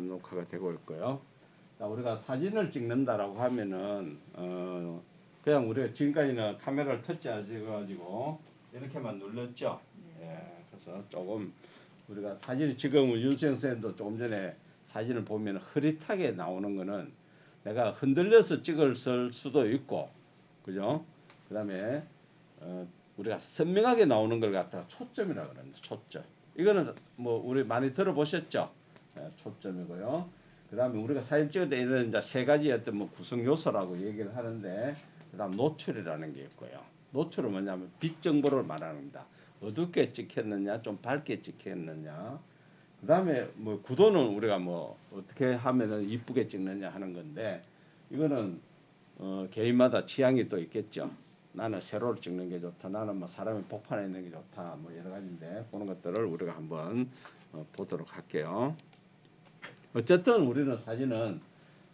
녹화가 되고 있고요. 자, 우리가 사진을 찍는다라고 하면은 그냥 우리가 지금까지는 카메라를 터치하셔가지고 이렇게만 눌렀죠. 예, 그래서 조금 우리가 사진을 지금 윤수영 선생님도 조금 전에 사진을 보면 흐릿하게 나오는 거는 내가 흔들려서 찍을 수도 있고, 그죠? 그다음에 우리가 선명하게 나오는 걸 갖다가 초점이라고 그럽니다. 초점. 이거는 뭐 우리 많이 들어보셨죠? 초점이고요. 그다음에 우리가 사진 찍을 때 이런 이제 세 가지 어떤 뭐 구성 요소라고 얘기를 하는데, 그다음 노출이라는 게 있고요. 노출은 뭐냐면 빛 정보를 말하는 겁니다. 어둡게 찍혔느냐, 좀 밝게 찍혔느냐. 그다음에 뭐 구도는 우리가 뭐 어떻게 하면은 이쁘게 찍느냐 하는 건데, 이거는 개인마다 취향이 또 있겠죠. 나는 세로를 찍는 게 좋다. 나는 뭐 사람이 복판에 있는 게 좋다. 뭐 여러 가지인데 그런 것들을 우리가 한번 보도록 할게요. 어쨌든 우리는 사진은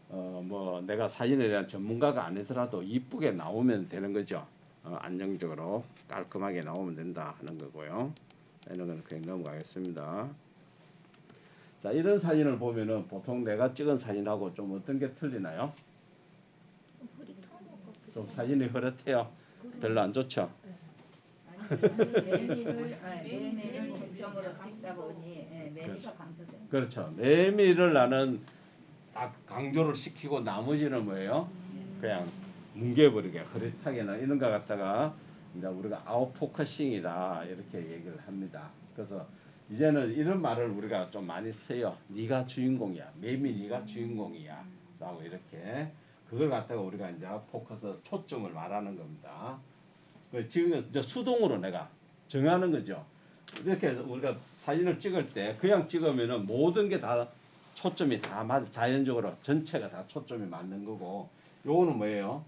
뭐 내가 사진에 대한 전문가가 아니더라도 이쁘게 나오면 되는 거죠. 안정적으로 깔끔하게 나오면 된다 하는 거고요. 이런 건 그냥 넘어가겠습니다. 자, 이런 사진을 보면은 보통 내가 찍은 사진하고 좀 어떤 게 틀리나요? 좀 사진이 흐릿해요. 별로 안 좋죠. 매미를 중점으로 찍다 보니 매미가 강조돼요. 그렇죠. 매미를 나는 딱 강조를 시키고 나머지는 뭐예요? 그냥 뭉개버리게 흐릿하게나 이런 거 갖다가 이제 우리가 아웃포커싱이다 이렇게 얘기를 합니다. 그래서 이제는 이런 말을 우리가 좀 많이 써요. 네가 주인공이야. 매미 네가 주인공이야. 라고 이렇게 그걸 갖다가 우리가 이제 포커스 초점을 말하는 겁니다. 지금 이제 수동으로 내가 정하는 거죠. 이렇게 우리가 사진을 찍을 때 그냥 찍으면은 모든 게 다 초점이 다 맞아. 자연적으로 전체가 다 초점이 맞는 거고, 요거는 뭐예요?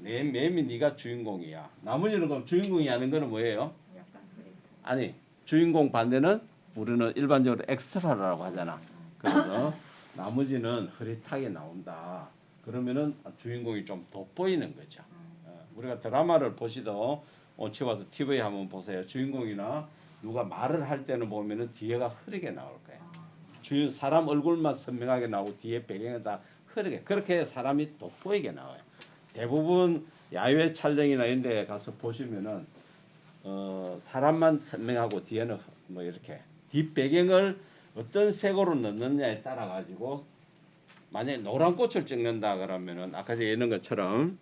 내 매미 네가 주인공이야. 나머지는 그럼 주인공이 아닌 거는 뭐예요? 약간 흐릿. 아니, 주인공 반대는 우리는 일반적으로 엑스트라라고 하잖아. 그래서 나머지는 흐릿하게 나온다. 그러면은 주인공이 좀 돋보이는 거죠. 우리가 드라마를 보시도 오치 와서 TV 한번 보세요. 주인공이나 누가 말을 할 때는 보면은 뒤에가 흐리게 나올 거예요. 사람 얼굴만 선명하게 나오고 뒤에 배경은 다 흐리게. 그렇게 사람이 돋보이게 나와요. 대부분 야외 촬영이나 이런 데 가서 보시면은 사람만 선명하고 뒤에는 뭐 이렇게 뒷배경을 어떤 색으로 넣느냐에 따라 가지고, 만약에 노란 꽃을 찍는다 그러면은 아까 제가 이런 것처럼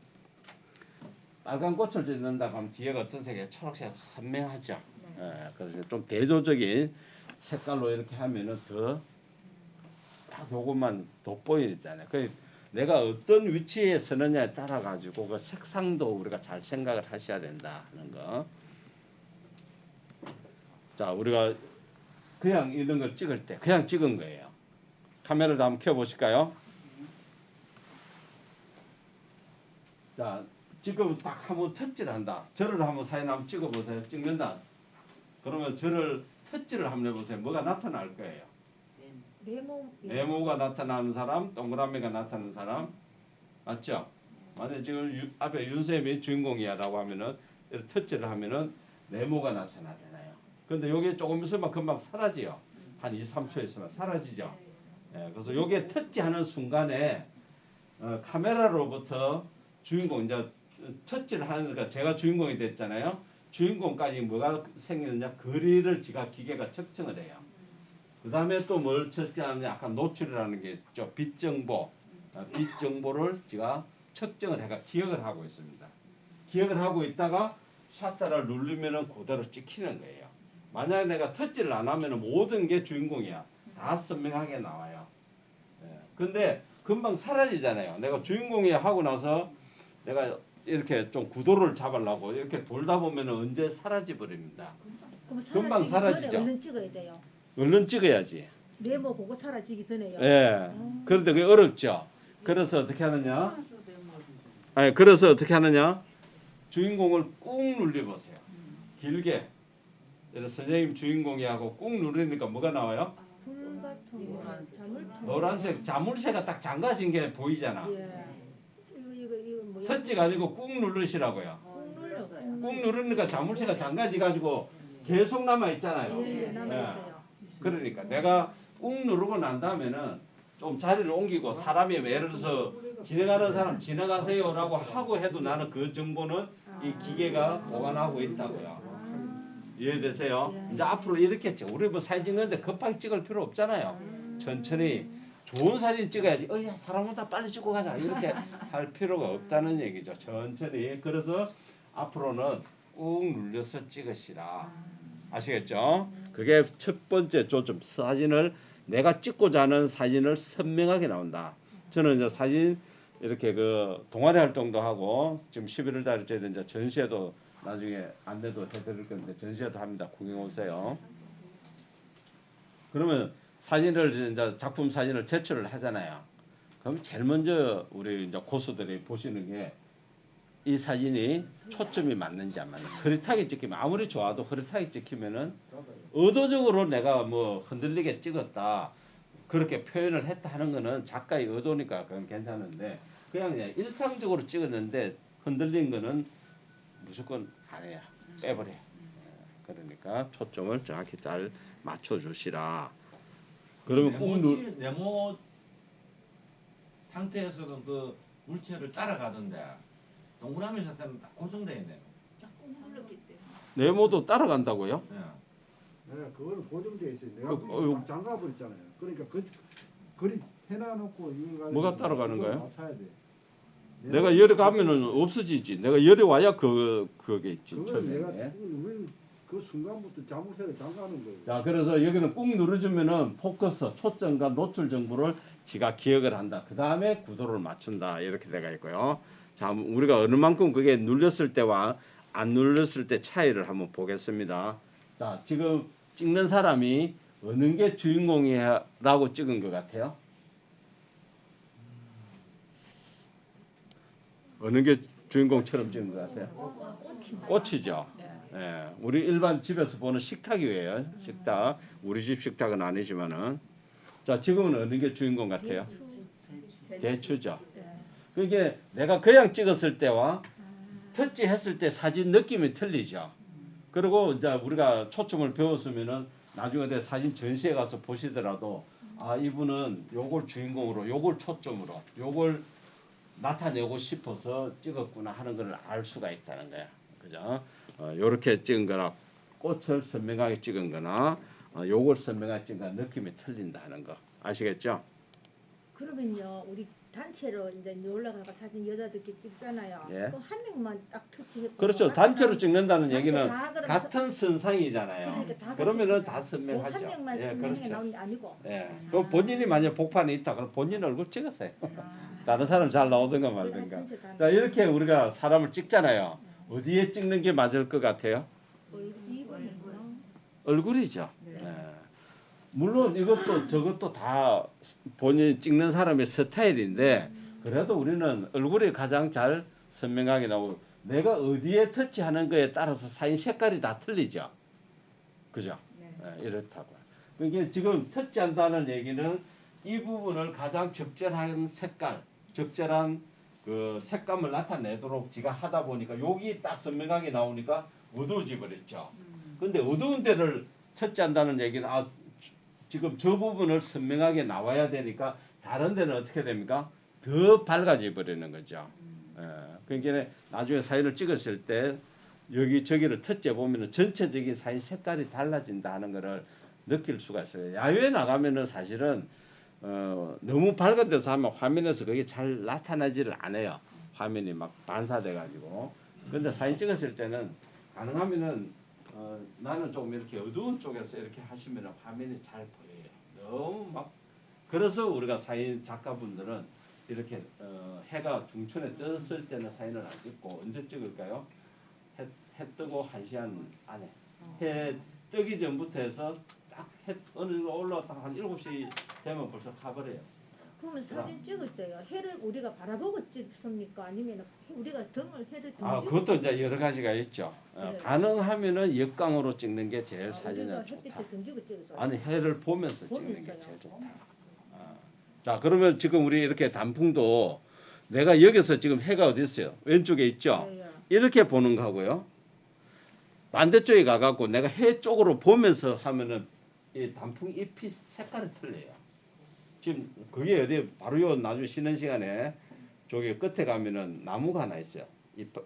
빨간 꽃을 찍는다 그러면 뒤에가 어떤 색이에요? 초록색 선명하죠. 예, 그래서 좀 대조적인 색깔로 이렇게 하면은 더 딱 요것만 돋보이잖아요. 그 내가 어떤 위치에 서느냐에 따라 가지고 그 색상도 우리가 잘 생각을 하셔야 된다 하는 거. 자, 우리가 그냥 이런 걸 찍을 때 그냥 찍은 거예요. 카메라를 한번 켜 보실까요? 자, 지금 딱 한번 터치를 한다. 저를 한번 사진 한번 찍어 보세요. 찍는다. 그러면 저를 터치를 한번 해보세요. 뭐가 나타날 거예요? 네모가 나타나는 사람, 동그라미가 나타나는 사람, 맞죠? 만약 지금 앞에 윤쌤이 주인공이야라고 하면은 터치를 하면은 네모가 나타나잖아요. 근데 여기 조금 있으면 금방 사라지요. 한 2, 3초 있으면 사라지죠. 예, 그래서 여기에 터치하는 순간에 카메라로부터 주인공 이제 터치를 하니까 제가 주인공이 됐잖아요. 주인공까지 뭐가 생기느냐? 거리를 지가 기계가 측정을 해요. 그 다음에 또 뭘 측정하느냐? 약간 노출이라는 게 있죠. 빛 정보. 빛 정보를 제가 측정을 해가 기억을 하고 있습니다. 기억을 하고 있다가 샷터를 누르면은 그대로 찍히는 거예요. 만약에 내가 터치를 안 하면은 모든 게 주인공이야. 다 선명하게 나와요. 근데 금방 사라지잖아요. 내가 주인공이 하고 나서 내가 이렇게 좀 구도를 잡으려고 이렇게 돌다 보면은 언제 사라져 버립니다. 금방 사라지죠. 얼른 찍어야 돼요. 얼른 찍어야지. 네모 보고 사라지기 전에요. 예. 그런데 그게 어렵죠. 그래서 어떻게 하느냐? 아니, 그래서 어떻게 하느냐? 주인공을 꾹 눌려보세요. 길게. 선생님 주인공이 하고 꾹 누르니까 뭐가 나와요? 불 같은 자물통. 노란색 자물쇠가 딱 잠가진 게 보이잖아. 예. 이거 뭐야? 터치 가지고 꾹 누르시라고요. 꾹 누르니까 자물쇠가 잠가지 가지고 계속 남아 있잖아요. 예, 남아 있어요. 그러니까 내가 꾹 누르고 난 다음에는 좀 자리를 옮기고 사람이 예를 들어서 지나가는 사람 지나가세요라고 하고 해도 나는 그 정보는 이 기계가 보관하고 있다고요. 이해되세요? 예. 이제 앞으로 이렇게 찍어. 우리 뭐 사진 찍는데 급하게 찍을 필요 없잖아요. 천천히 좋은 사진 찍어야지. 야 사람 온다 빨리 찍고 가자 이렇게 할 필요가 없다는 얘기죠. 천천히. 그래서 앞으로는 꾹 눌려서 찍으시라. 아시겠죠? 그게 첫 번째 조점. 사진을 내가 찍고자 하는 사진을 선명하게 나온다. 저는 이제 사진 이렇게 그 동아리 활동도 하고 지금 11월 달에 저희들 이제 전시회도 나중에 안내도 해드릴 건데 전시회도 합니다. 구경 오세요. 그러면 사진을 이제 작품 사진을 제출을 하잖아요. 그럼 제일 먼저 우리 이제 고수들이 보시는 게 이 사진이 초점이 맞는지 안 맞는지. 흐릿하게 찍히면 아무리 좋아도 흐릿하게 찍히면은 의도적으로 내가 뭐 흔들리게 찍었다 그렇게 표현을 했다 하는 거는 작가의 의도니까 그건 괜찮은데 그냥 일상적으로 찍었는데 흔들린 거는 무조건 안 해요. 빼버려. 그러니까 초점을 정확히 잘 맞춰주시라. 그러면 꾹 누. 네모 상태에서는 그 물체를 따라가던데 동그라미 상태는 딱 고정돼 있네요. 네모도 따라간다고요? 예. 네, 그거는 고정돼 있어요. 내가 어휴. 딱 잠가 버렸잖아요. 그러니까 그리 해놔놓고 이걸 가지고 뭐가 따라가는 이걸 거예요? 맞춰야 돼. 내가 열에 가면은 없어지지. 내가 열에 와야 그게 있지. 그걸 내가 처음에. 그 순간부터 자물쇠를 잠가는 거예요. 자, 그래서 여기는 꾹 누르주면은 포커스, 초점과 노출 정보를 지가 기억을 한다. 그 다음에 구도를 맞춘다. 이렇게 돼가 있고요. 자, 우리가 어느 만큼 그게 눌렸을 때와 안 눌렸을 때 차이를 한번 보겠습니다. 자, 지금 찍는 사람이 어느 게 주인공이라고 찍은 것 같아요? 어느 게 주인공처럼 찍은 것 같아요? 꽃이죠. 예, 우리 일반 집에서 보는 식탁이에요. 식탁. 우리 집 식탁은 아니지만은. 자, 지금은 어느 게 주인공 같아요? 대추죠. 그게 내가 그냥 찍었을 때와 터치했을 때 사진 느낌이 틀리죠. 그리고 이제 우리가 초점을 배웠으면은 나중에 내 사진 전시회 가서 보시더라도 아 이분은 요걸 주인공으로 요걸 초점으로 요걸 나타내고 싶어서 찍었구나 하는 걸 알 수가 있다는 거야. 그죠? 요렇게 찍은 거나 꽃을 선명하게 찍은 거나 요걸 선명하게 찍은 거나 느낌이 틀린다 하는 거 아시겠죠? 그러면요 우리 단체로 이제 올라가서 사진 여자들끼리 찍잖아요. 예. 그럼 한 명만 딱 터치했고 그렇죠. 단체로 찍는다는 단체 얘기는 다 그러면 같은 선상이잖아요. 그러니까 다 같이 그러면은 찍어요. 다 선명하죠. 한 명만 예, 선명하게 그렇죠. 나오는 게 아니고. 예. 그 본인이 만약 복판에 있다 그럼 본인 얼굴 찍으세요. 다른 사람 잘 나오든가 거의 다 말든가. 전체 다 자, 이렇게 우리가 사람을 찍잖아요. 어디에 찍는 게 맞을 것 같아요? 이거는요. 얼굴이죠. 예. 물론 이것도 저것도 다 본인 찍는 사람의 스타일인데 그래도 우리는 얼굴이 가장 잘 선명하게 나오고 내가 어디에 터치하는 거에 따라서 사진 색깔이 다 틀리죠. 그죠? 예, 이렇다고. 이게 지금 터치한다는 얘기는 이 부분을 가장 적절한 색깔, 적절한 그 색감을 나타내도록 지가 하다 보니까 여기 딱 선명하게 나오니까 어두워져 버렸죠. 근데 어두운 데를 터치한다는 얘기는 지금 저 부분을 선명하게 나와야 되니까 다른 데는 어떻게 됩니까? 더 밝아져 버리는 거죠. 그러니까 나중에 사진을 찍었을 때 여기 저기를 터치해 보면은 전체적인 사진 색깔이 달라진다 하는 것을 느낄 수가 있어요. 야외에 나가면은 사실은 너무 밝은 데서 하면 화면에서 그게 잘 나타나지를 않아요. 화면이 막 반사돼 가지고. 근데 사진 찍었을 때는 가능하면은 나는 좀 이렇게 어두운 쪽에서 이렇게 하시면 화면이 잘 보여요. 너무 막 그래서 우리가 사진 작가분들은 이렇게 해가 중천에 떴을 때는 사진을 안 찍고 언제 찍을까요? 해 뜨고 1시간 안에 해 뜨기 전부터 해서 딱 해 어느 정도 올라왔다 한 7시 되면 벌써 가버려요. 그러면 사진 찍을 때요 해를 우리가 바라보고 찍습니까? 아니면 우리가 해를 등지고 그것도 이제 여러 가지가 있죠. 그래요. 가능하면은 역광으로 찍는 게 제일 사진은 우리가 좋다. 햇빛을 등지고 찍어줘. 아니 해를 보면서 찍는 게 보면서요. 제일 좋다. 자 그러면 지금 우리 이렇게 단풍도 내가 여기서 지금 해가 어디 있어요? 왼쪽에 있죠. 예, 예. 이렇게 보는 거하고요. 반대쪽에 가갖고 내가 해 쪽으로 보면서 하면은 이 단풍 잎이 색깔이 틀려요. 지금 그게 어디 바로 요 나중에 쉬는 시간에 저기 끝에 가면은 나무가 하나 있어요.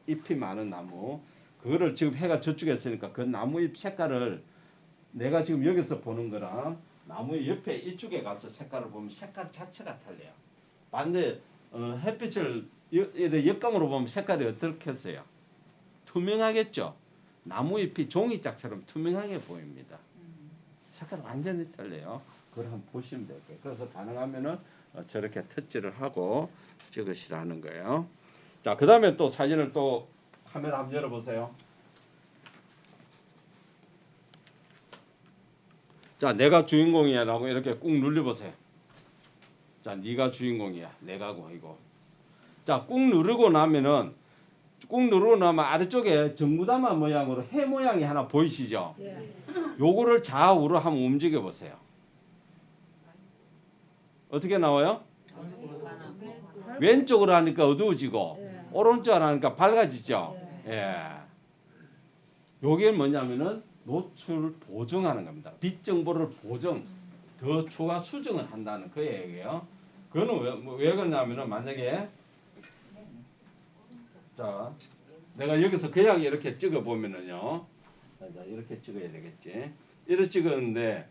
잎이 많은 나무. 그거를 지금 해가 저쪽에 있으니까 그 나무 잎 색깔을 내가 지금 여기서 보는 거랑 나무 옆에 이쪽에 가서 색깔을 보면 색깔 자체가 달라요. 반대 햇빛을 역광으로 보면 색깔이 어떻겠어요? 투명하겠죠. 나무 잎이 종이짝처럼 투명하게 보입니다. 색깔 완전히 달라요. 그걸 한번 보시면 될 거예요. 그래서 가능하면은 저렇게 터치를 하고 찍으시라는 거예요. 자, 그 다음에 또 사진을 또 카메라 한번 열어보세요. 자, 내가 주인공이야라고 이렇게 꾹 눌러보세요. 자, 네가 주인공이야. 내가고 이거. 자, 꾹 누르고 나면은 아래쪽에 정부담화 모양으로 해 모양이 하나 보이시죠? 예. 요거를 좌우로 한번 움직여 보세요. 어떻게 나와요? 왼쪽으로 하니까 어두워지고 예. 오른쪽으로 하니까 밝아지죠. 예. 예. 요게 뭐냐면은 노출 보정하는 겁니다. 빛 정보를 보정, 더 추가 수정을 한다는 그 얘기예요. 그거는 왜 그러냐면은 만약에 자, 내가 여기서 그냥 이렇게 찍어 보면은요. 자, 이렇게 찍어야 되겠지. 이렇게 찍었는데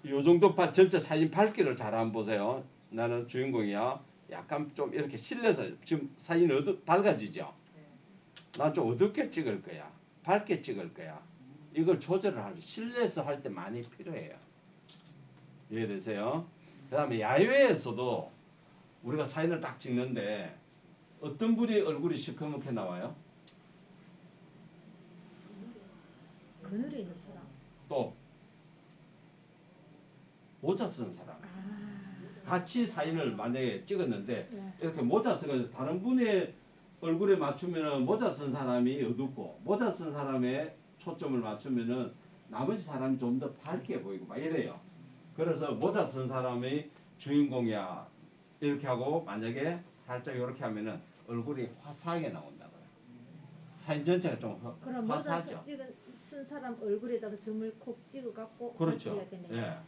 요 정도 전체 사진 밝기를 잘 한번 보세요. 나는 주인공이야. 약간 좀 이렇게 실내서 지금 사진이 밝아지죠. 난 좀 어둡게 찍을 거야. 밝게 찍을 거야. 이걸 조절을 하죠. 실내에서 할 때 많이 필요해요. 이해되세요? 그 다음에 야외에서도 우리가 사진을 딱 찍는데 어떤 분이 얼굴이 시커멓게 나와요? 그늘에 있는 사람. 또 모자 쓴 사람. 같이 사진을 만약에 찍었는데 예. 이렇게 모자 써가지고 다른 분의 얼굴에 맞추면은 모자 쓴 사람이 어둡고 모자 쓴 사람의 초점을 맞추면은 나머지 사람이 좀 더 밝게 보이고 막 이래요. 그래서 모자 쓴 사람이 주인공이야 이렇게 하고 만약에 살짝 이렇게 하면은 얼굴이 화사하게 나온다고요. 사진 전체가 좀 그럼 모자 화사하죠. 쓴 사람 얼굴에다가 점을 콕 찍어 갖고 그렇죠. 해야 되네요. 예.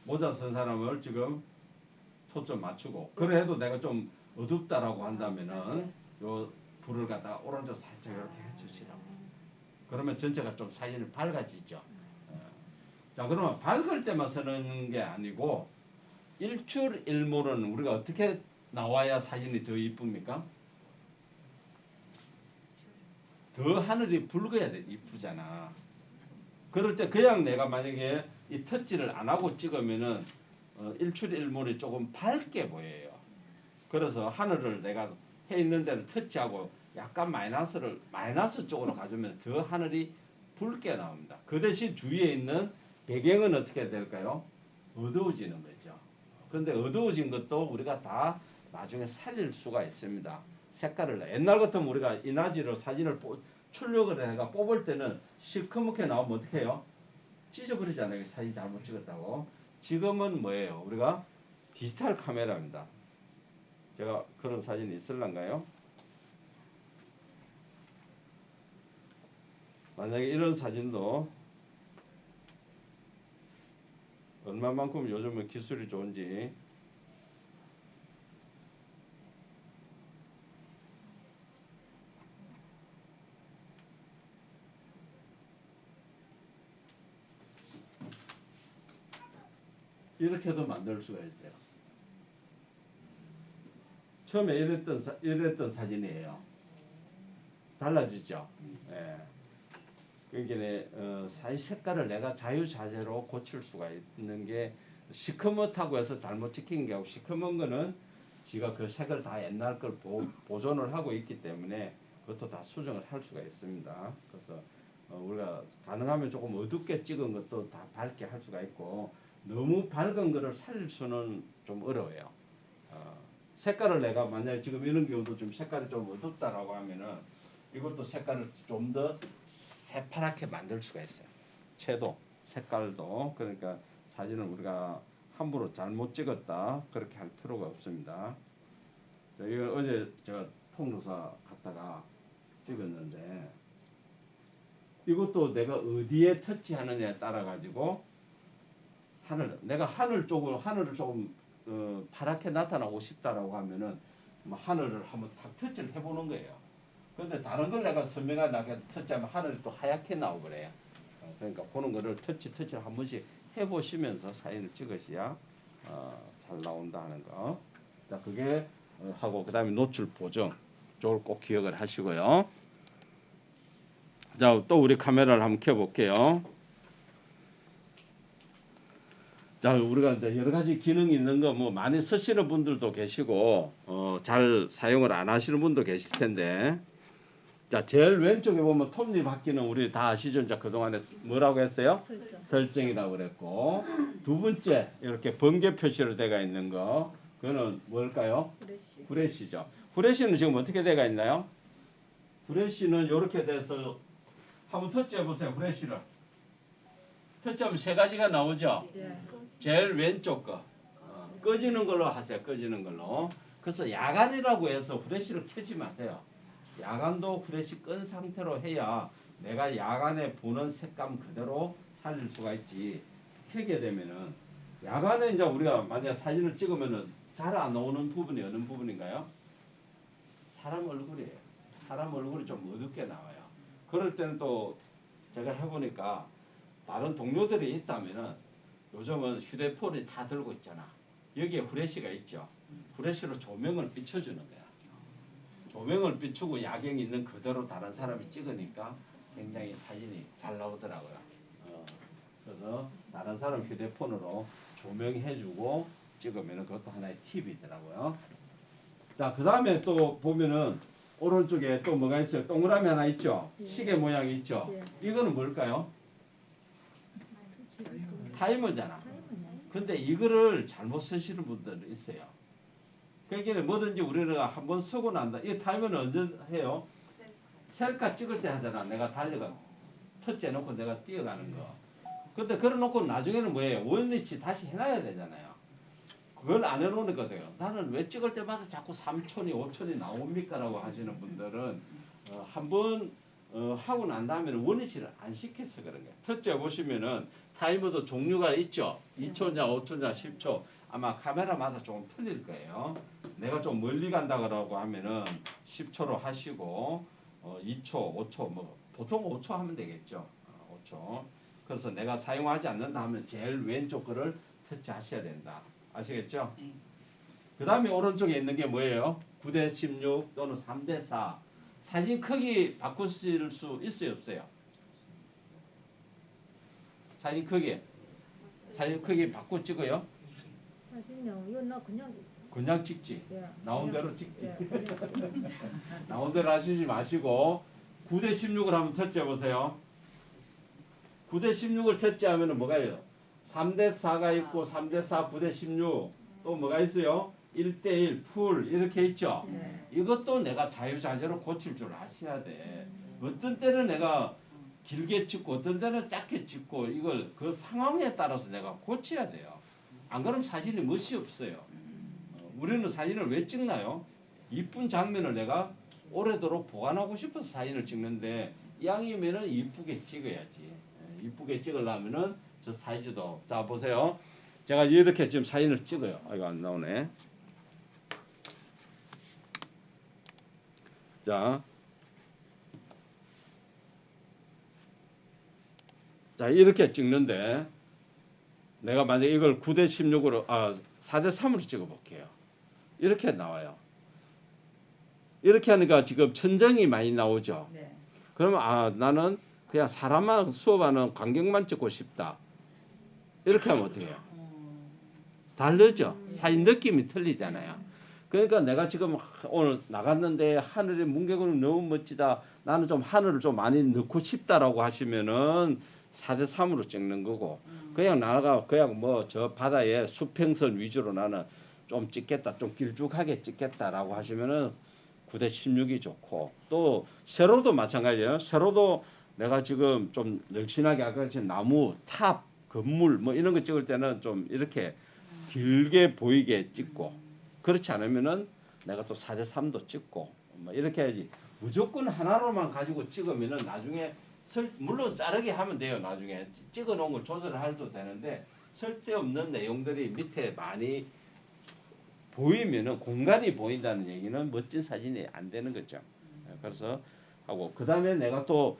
모자 쓴 사람을 지금 초점 맞추고 그래도 내가 좀 어둡다라고 한다면은 요 불을 갖다가 오른쪽 살짝 이렇게 해주시라고. 그러면 전체가 좀 사진이 밝아지죠. 자, 그러면 밝을 때만 쓰는 게 아니고 일출일몰은 우리가 어떻게 나와야 사진이 더 이쁩니까? 더 하늘이 붉어야 돼 이쁘잖아. 그럴 때 그냥 내가 만약에 이 터치를 안 하고 찍으면은 일출일몰이 조금 밝게 보여요. 그래서 하늘을 내가 해 있는 데를 터치하고 약간 마이너스 쪽으로 가주면 더 하늘이 붉게 나옵니다. 그 대신 주위에 있는 배경은 어떻게 될까요? 어두워지는 거죠. 근데 어두워진 것도 우리가 다 나중에 살릴 수가 있습니다. 색깔을 옛날 같으면 우리가 이나지로 사진을 출력을 해가 뽑을 때는 시커멓게 나오면 어떻게 해요? 찢어버리잖아요. 사진 잘못 찍었다고. 지금은 뭐예요? 우리가 디지털 카메라입니다. 제가 그런 사진이 있을란가요? 만약에 이런 사진도 얼마만큼 요즘은 기술이 좋은지 이렇게도 만들 수가 있어요. 처음에 이랬던 사진이에요. 달라지죠. 예. 그러니까 사진 색깔을 내가 자유자재로 고칠 수가 있는 게 시커멓다고 해서 잘못 찍힌 게 아니고 시커먼 거는 지가 그 색을 다 옛날 걸 보존을 하고 있기 때문에 그것도 다 수정을 할 수가 있습니다. 그래서 우리가 가능하면 조금 어둡게 찍은 것도 다 밝게 할 수가 있고 너무 밝은 거를 살릴 수는 좀 어려워요. 색깔을 내가 만약에 지금 이런 경우도 좀 색깔이 좀 어둡다라고 하면은 이것도 색깔을 좀 더 새파랗게 만들 수가 있어요. 채도, 색깔도. 그러니까 사진을 우리가 함부로 잘못 찍었다 그렇게 할 필요가 없습니다. 이거 어제 제가 통로사 갔다가 찍었는데 이것도 내가 어디에 터치하느냐에 따라 가지고 내가 하늘을 조금 파랗게 나타나고 싶다라고 하면은 뭐 하늘을 한번 탁 터치를 해보는 거예요. 근데 다른 걸 내가 선명하게 터치하면 하늘이 또 하얗게 나오고 그래요. 그러니까 그런 거를 터치를 한 번씩 해보시면서 사진을 찍으셔야 잘 나온다 하는 거. 자, 그게 하고 그다음에 노출 보정. 저걸 꼭 기억을 하시고요. 자, 또 우리 카메라를 한번 켜볼게요. 자, 우리가 이제 여러 가지 기능이 있는 거 뭐 많이 쓰시는 분들도 계시고 잘 사용을 안 하시는 분도 계실 텐데, 자, 제일 왼쪽에 보면 톱니바퀴는 우리 다 아시죠? 이제 그동안에 뭐라고 했어요? 설정이라고 그랬고, 두 번째 이렇게 번개 표시로 되어 있는 거, 그거는 뭘까요? 후레쉬죠. 후레쉬는 지금 어떻게 되어 있나요? 후레쉬는 이렇게 돼서 한번 터치해 보세요. 후레쉬를 터치하면 세 가지가 나오죠. 제일 왼쪽 거 꺼지는 걸로 하세요. 꺼지는 걸로. 그래서 야간이라고 해서 후레쉬를 켜지 마세요. 야간도 후레쉬 끈 상태로 해야 내가 야간에 보는 색감 그대로 살릴 수가 있지. 켜게 되면은 야간에 이제 우리가 만약 사진을 찍으면은 잘 안 나오는 부분이 어느 부분인가요? 사람 얼굴이에요. 사람 얼굴이 좀 어둡게 나와요. 그럴 때는 또 제가 해보니까 다른 동료들이 있다면은 요즘은 휴대폰이 다 들고 있잖아. 여기에 후레쉬가 있죠. 후레쉬로 조명을 비춰주는 거야. 조명을 비추고 야경이 있는 그대로 다른 사람이 찍으니까 굉장히 사진이 잘 나오더라고요. 그래서 다른 사람 휴대폰으로 조명해주고 찍으면 그것도 하나의 팁이더라고요. 자, 그 다음에 또 보면은 오른쪽에 또 뭐가 있어요? 동그라미 하나 있죠? 시계 모양이 있죠? 이거는 뭘까요? 타이머잖아. 근데 이거를 잘못 쓰시는 분들 있어요. 그러니까 뭐든지 우리가 한번 쓰고 난다. 이 타이머는 언제 해요? 셀카 찍을 때 하잖아. 내가 달려가 터치해 놓고 내가 뛰어가는 거. 근데 그래 놓고 나중에는 뭐예요? 원위치 다시 해놔야 되잖아요. 그걸 안 해놓는 거예요. 나는 왜 찍을 때마다 자꾸 3촌이 5촌이 나옵니까? 라고 하시는 분들은 한번 하고 난 다음에는 원위치를 안 시켜서 그런 거예요. 터치해 보시면은 타이머도 종류가 있죠. 2초냐 5초냐 10초. 아마 카메라마다 조금 틀릴 거예요. 내가 좀 멀리 간다 그러고 하면은 10초로 하시고 2초, 5초 뭐 보통 5초 하면 되겠죠. 5초. 그래서 내가 사용하지 않는다 하면 제일 왼쪽 거를 터치하셔야 된다. 아시겠죠? 그 다음에 오른쪽에 있는 게 뭐예요? 9:16 또는 3:4. 사진 크기 바꾸실 수 있어요, 없어요? 사진 크기 바꾸 찍어요? 사진요. 이거 나 그냥 찍지. 예, 나온 대로 찍지. 예, 나온 대로 하시지 마시고 9:16을 한번 터치해 보세요. 9:16을 터치하면은 뭐가 있어요? 3:4가 있고 3:4, 9:16 또 뭐가 있어요? 1:1, 풀 이렇게 있죠. 이것도 내가 자유자재로 고칠 줄 아셔야 돼. 어떤 때는 내가 길게 찍고 어떤 때는 짧게 찍고 이걸 그 상황에 따라서 내가 고쳐야 돼요. 안 그러면 사진이 멋이 없어요. 우리는 사진을 왜 찍나요? 이쁜 장면을 내가 오래도록 보관하고 싶어서 사진을 찍는데 이왕이면은 이쁘게 찍어야지. 이쁘게 찍으려면은 저 사이즈도 자 보세요. 제가 이렇게 지금 사진을 찍어요. 이거 안 나오네. 자 이렇게 찍는데 내가 만약 이걸 9:16으로 4:3으로 찍어 볼게요. 이렇게 나와요. 이렇게 하니까 지금 천정이 많이 나오죠. 그러면 나는 그냥 사람만 수업하는 관객만 찍고 싶다. 이렇게 하면 어떻게 해요? 다르죠? 사진 느낌이 틀리잖아요. 그러니까 내가 지금 오늘 나갔는데 하늘의 문개구름 너무 멋지다. 나는 좀 하늘을 좀 많이 넣고 싶다라고 하시면은 4:3으로 찍는 거고, 그냥 나가 그냥 뭐 저 바다에 수평선 위주로 나는 좀 찍겠다, 좀 길쭉하게 찍겠다라고 하시면은 9:16이 좋고, 또 세로도 마찬가지예요. 세로도 내가 지금 좀 늘씬하게 아까 같이 나무, 탑, 건물 뭐 이런 거 찍을 때는 좀 이렇게 길게 보이게 찍고, 그렇지 않으면은 내가 또 4:3도 찍고 뭐 이렇게 해야지. 무조건 하나로만 가지고 찍으면은 나중에 물론 자르게 하면 돼요. 나중에 찍어 놓은 걸 조절을 해도 되는데 쓸데없는 내용들이 밑에 많이 보이면은 공간이 보인다는 얘기는 멋진 사진이 안 되는 거죠. 그래서 하고 그 다음에 내가 또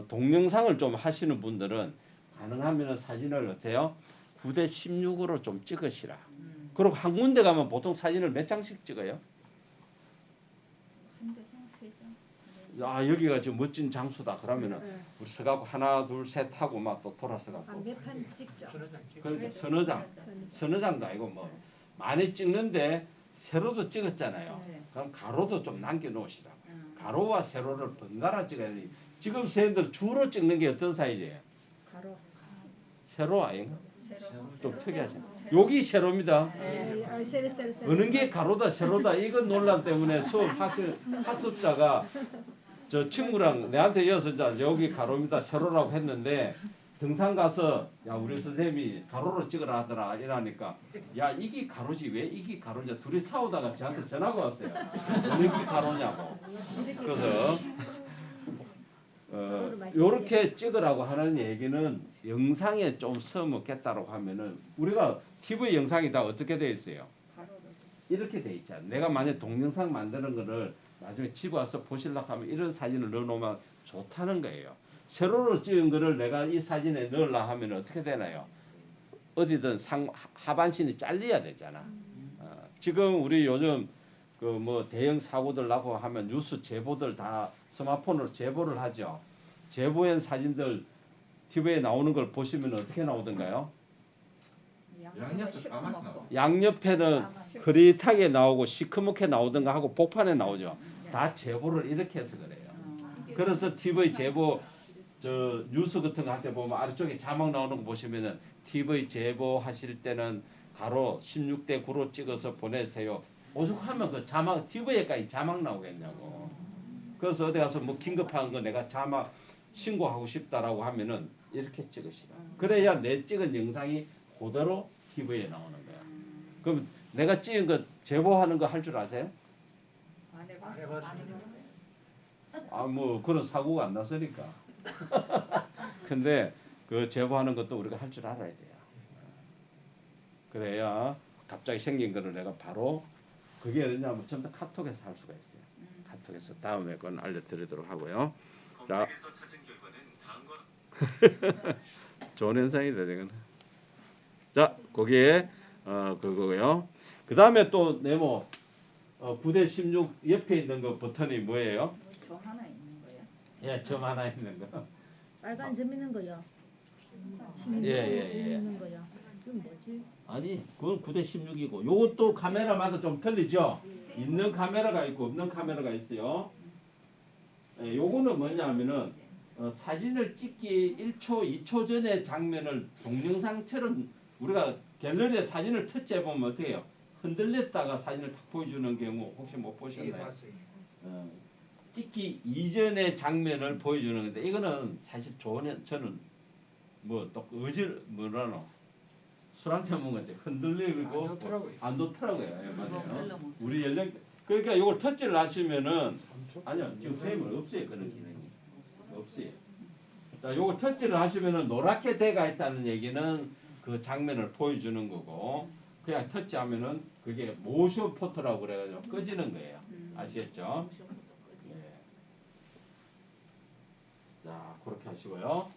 동영상을 좀 하시는 분들은 가능하면은 사진을 어때요? 9대 16으로 좀 찍으시라. 그리고 한 군데 가면 보통 사진을 몇 장씩 찍어요? 한 대상 세 장. 아 여기가 지금 멋진 장소다 그러면은 네. 우리 서갖고 하나 둘 셋 하고 막 또 돌아서 갖고 한몇판 찍죠. 그러니까 서너 장도 아니고 뭐 많이 찍는데 세로도 찍었잖아요. 네. 그럼 가로도 좀 남겨 놓으시라고. 음. 가로와 세로를 번갈아 찍어야 돼. 지금 선생님들 주로 찍는 게 어떤 사이즈예요? 가로. 세로 아닌가? 좀 세로, 특이하죠. 세로. 여기 세로입니다. 세로. 어느 게 가로다 세로다 이건 논란 때문에 수업 학습자가 저 친구랑 내한테 이어서 이제 여기 가로입니다 세로라고 했는데 등산 가서 야 우리 선생님이 가로로 찍으라 하더라 이러니까 야 이게 가로지 왜 이게 가로냐 둘이 싸우다가 저한테 전화가 왔어요. 어느 게 가로냐고. 그래서 요렇게 찍으라고 하는 얘기는 영상에 좀 써먹겠다라고 하면은 우리가 TV 영상이 다 어떻게 돼 있어요? 가로로. 이렇게 돼 있잖아. 내가 만약 동영상 만드는 거를 나중에 집에 와서 보시려고 하면 이런 사진을 넣어놓으면 좋다는 거예요. 세로로 찍은 거를 내가 이 사진에 넣으려 하면 어떻게 되나요? 어디든 하반신이 잘려야 되잖아. 지금 우리 요즘 그 뭐 대형 사고들 나고 하면 뉴스 제보들 다 스마트폰으로 제보를 하죠. 제보한 사진들 TV에 나오는 걸 보시면 어떻게 나오던가요? 양옆도 까맣고. 양옆에는 흐릿하게 나오고 시커멓게 나오던가 하고 복판에 나오죠. 다 제보를 이렇게 해서 그래요. 그래서 TV 제보 저 뉴스 같은 거 할 때 보면 아래쪽에 자막 나오는 거 보시면은 TV 제보 하실 때는 가로 16대 9로 찍어서 보내세요. 오죽하면 그 자막 TV에까지 자막 나오겠냐고. 그래서 어디 가서 뭐 긴급한 거 내가 자막 신고하고 싶다라고 하면은 이렇게 찍으시라. 그래야 내 찍은 영상이 그대로 TV에 나오는 거야. 그럼 내가 찍은 거 제보하는 거 할 줄 아세요? 안 해봤어요. 아 뭐 그런 사고가 안 났으니까. 근데 그 제보하는 것도 우리가 할 줄 알아야 돼요. 그래야 갑자기 생긴 거를 내가 바로 그게 왜냐면 전부 다 카톡에서 할 수가 있어요. 카톡에서 다음에 건 알려드리도록 하고요. 자, 검색에서 찾은 결과는 다음 건 좋은 현상이다 이거는. 자, 거기에 그거고요. 그 다음에 또 네모 9대 16 옆에 있는 거 버튼이 뭐예요? 저 하나 있는 거예요. 예, 점 하나 있는 거. 빨간 점 있는 거요. 예. 점 있는 거요. 지금 뭐지? 아니, 그건 9대 16이고 요것도 카메라마다 좀 틀리죠? 있는 카메라가 있고 없는 카메라가 있어요. 예, 요거는 뭐냐면은 사진을 찍기 1초, 2초 전에 장면을 동영상처럼 우리가 갤러리에 사진을 터치해 보면 어떻게 해요? 흔들렸다가 사진을 딱 보여주는 경우 혹시 못 보셨나요? 찍기 이전의 장면을 보여주는 건데 이거는 사실 저는 뭐또 뭐라노 술한 잔 먹은 거지 흔들리고 안 좋더라고요. 예, 맞아요. 우리 연령 그러니까 이걸 터치를 하시면은 아니요 지금 선생님은 없어요 그런 기능이 없어요. 자 요걸 터치를 하시면은 노랗게 돼가 있다는 얘기는 그 장면을 보여주는 거고 그냥 터치하면은 그게 모션 포토라고 그래가지고 꺼지는 거예요. 아시겠죠? 예. 자 그렇게 하시고요.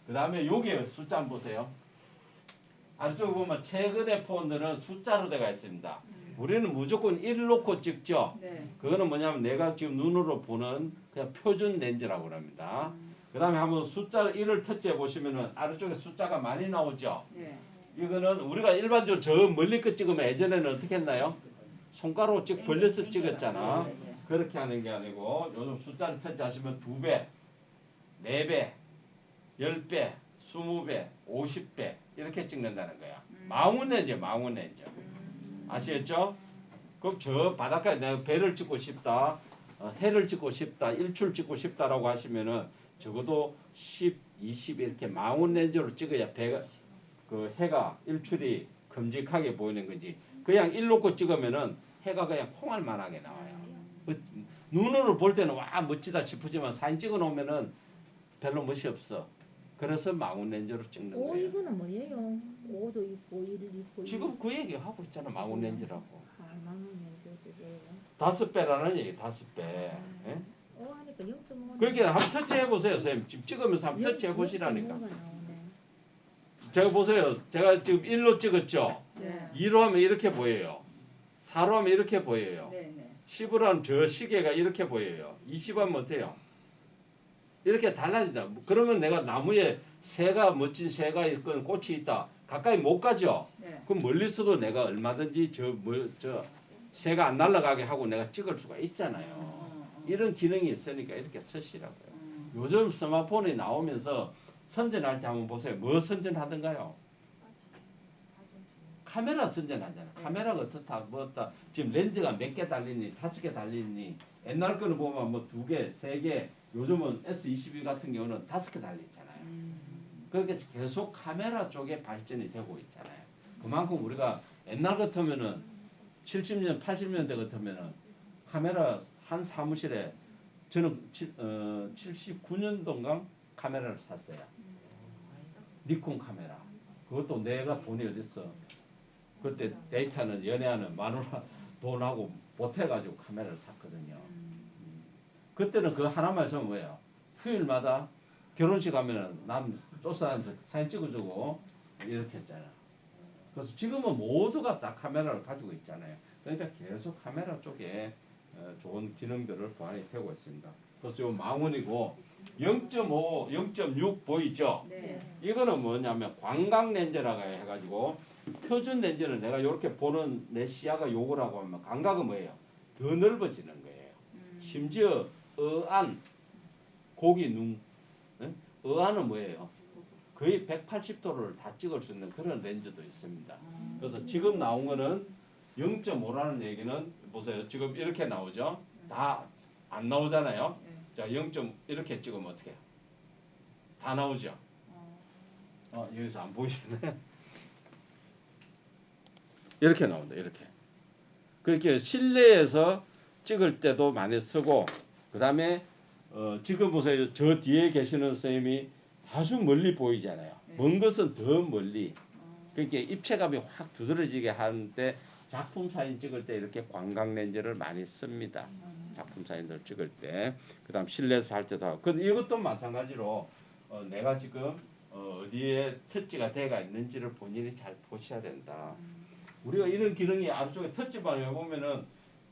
그 다음에 여기 숫자 한번 보세요. 아래쪽에 보면 최근의 폰들은 숫자로 되어 있습니다. 우리는 무조건 1 놓고 찍죠. 네. 그거는 뭐냐면 내가 지금 눈으로 보는 그냥 표준 렌즈라고 합니다. 그 다음에 한번 숫자를 1을 터치해 보시면은 아래쪽에 숫자가 많이 나오죠. 네. 이거는 우리가 일반적으로 저 멀리 거 찍으면 예전에는 어떻게 했나요? 손가락으로 벌려서 찍었잖아. 네. 그렇게 하는 게 아니고 요즘 숫자를 터치하시면 2배, 4배, 10배, 20배, 50배 이렇게 찍는다는 거야. 망원 렌즈, 망원 렌즈. 아시겠죠? 그럼 저 바닷가에 내가 배를 찍고 싶다, 해를 찍고 싶다, 일출 찍고 싶다라고 하시면은 적어도 10, 20 이렇게 망원 렌즈로 찍어야 배가 그 해가 일출이 큼직하게 보이는 거지. 그냥 일 놓고 찍으면은 해가 그냥 콩알만하게 나와요. 눈으로 볼 때는 와 멋지다 싶으지만 사진 찍어 놓으면은 별로 멋이 없어. 그래서 망원 렌즈로 찍는 오 거예요. 이거는 뭐예요? 5도 있고 1 있고 지금 그 얘기 하고 있잖아. 망원 렌즈라고. 망원렌즈 그거예요. 5배라는 얘기 5배. 예? 오 하니까 0.5. 그러니까 한번 터치해 보세요, 선생님. 지금 찍으면서 한번 터치해 보시라니까. 제가 보세요. 제가 지금 1로 찍었죠. 네. 2로 하면 이렇게 보여요. 4로 하면 이렇게 보여요. 네, 네. 10으로 하면 저 시계가 이렇게 보여요. 20 하면 어때요? 이렇게 달라진다. 그러면 내가 나무에 새가 멋진 새가 있건 꽃이 있다. 가까이 못 가죠. 네. 그럼 멀리서도 내가 얼마든지 저 새가 안 날아가게 하고 내가 찍을 수가 있잖아요. 이런 기능이 있으니까 이렇게 쓰시라고요. 요즘 스마트폰이 나오면서 선전할 때 한번 보세요. 뭐 선전하던가요? 카메라 선전하잖아. 카메라가 어떻다 뭐 어떻다. 지금 렌즈가 몇 개 달리니 5개 달리니 옛날 거는 보면 뭐 2개, 3개 요즘은 S22 같은 경우는 5개 달려있잖아요. 그렇게 계속 카메라 쪽에 발전이 되고 있잖아요. 그만큼 우리가 옛날 같으면은 70년, 80년대 같으면은 카메라 한 사무실에 저는 79년도인가 카메라를 샀어요. 니콘 카메라. 그것도 내가 돈이 어딨어. 그때 데이터는 연애하는 마누라 돈하고 보태가지고 카메라를 샀거든요. 그때는 그 하나만 있으면 뭐예요? 휴일마다 결혼식 가면은 남 쫓아다니면서 사진 찍어주고 이렇게 했잖아. 그래서 지금은 모두가 다 카메라를 가지고 있잖아요. 그러니까 계속 카메라 쪽에 좋은 기능들을 보완이 되고 있습니다. 그래서 요 망원이고 0.5, 0.6 보이죠? 네. 이거는 뭐냐면 광각 렌즈라고 해가지고 표준 렌즈는 내가 이렇게 보는 내 시야가 요거라고 하면 광각은 뭐예요? 더 넓어지는 거예요. 심지어 어안, 고기, 눈, 어안은 뭐예요? 거의 180도를 다 찍을 수 있는 그런 렌즈도 있습니다. 그래서 지금 나온 거는 0.5라는 얘기는 보세요. 지금 이렇게 나오죠? 다 안 나오잖아요. 자, 0. 이렇게 찍으면 어떻게 해요? 다 나오죠? 여기서 안 보이시나요? 이렇게 나온다. 이렇게. 그렇게 실내에서 찍을 때도 많이 쓰고 그 다음에 지금 보세요. 저 뒤에 계시는 선생님이 아주 멀리 보이잖아요. 먼 것은 더 멀리. 그러니까 입체감이 확 두드러지게 하는데 작품 사진 찍을 때 이렇게 광각 렌즈를 많이 씁니다. 작품 사진들 찍을 때. 그 다음 실내에서 할 때도 하고. 근데 이것도 마찬가지로 내가 지금 어디에 터치가 돼가 있는지를 본인이 잘 보셔야 된다. 우리가 이런 기능이 아래쪽에 터치만 해보면은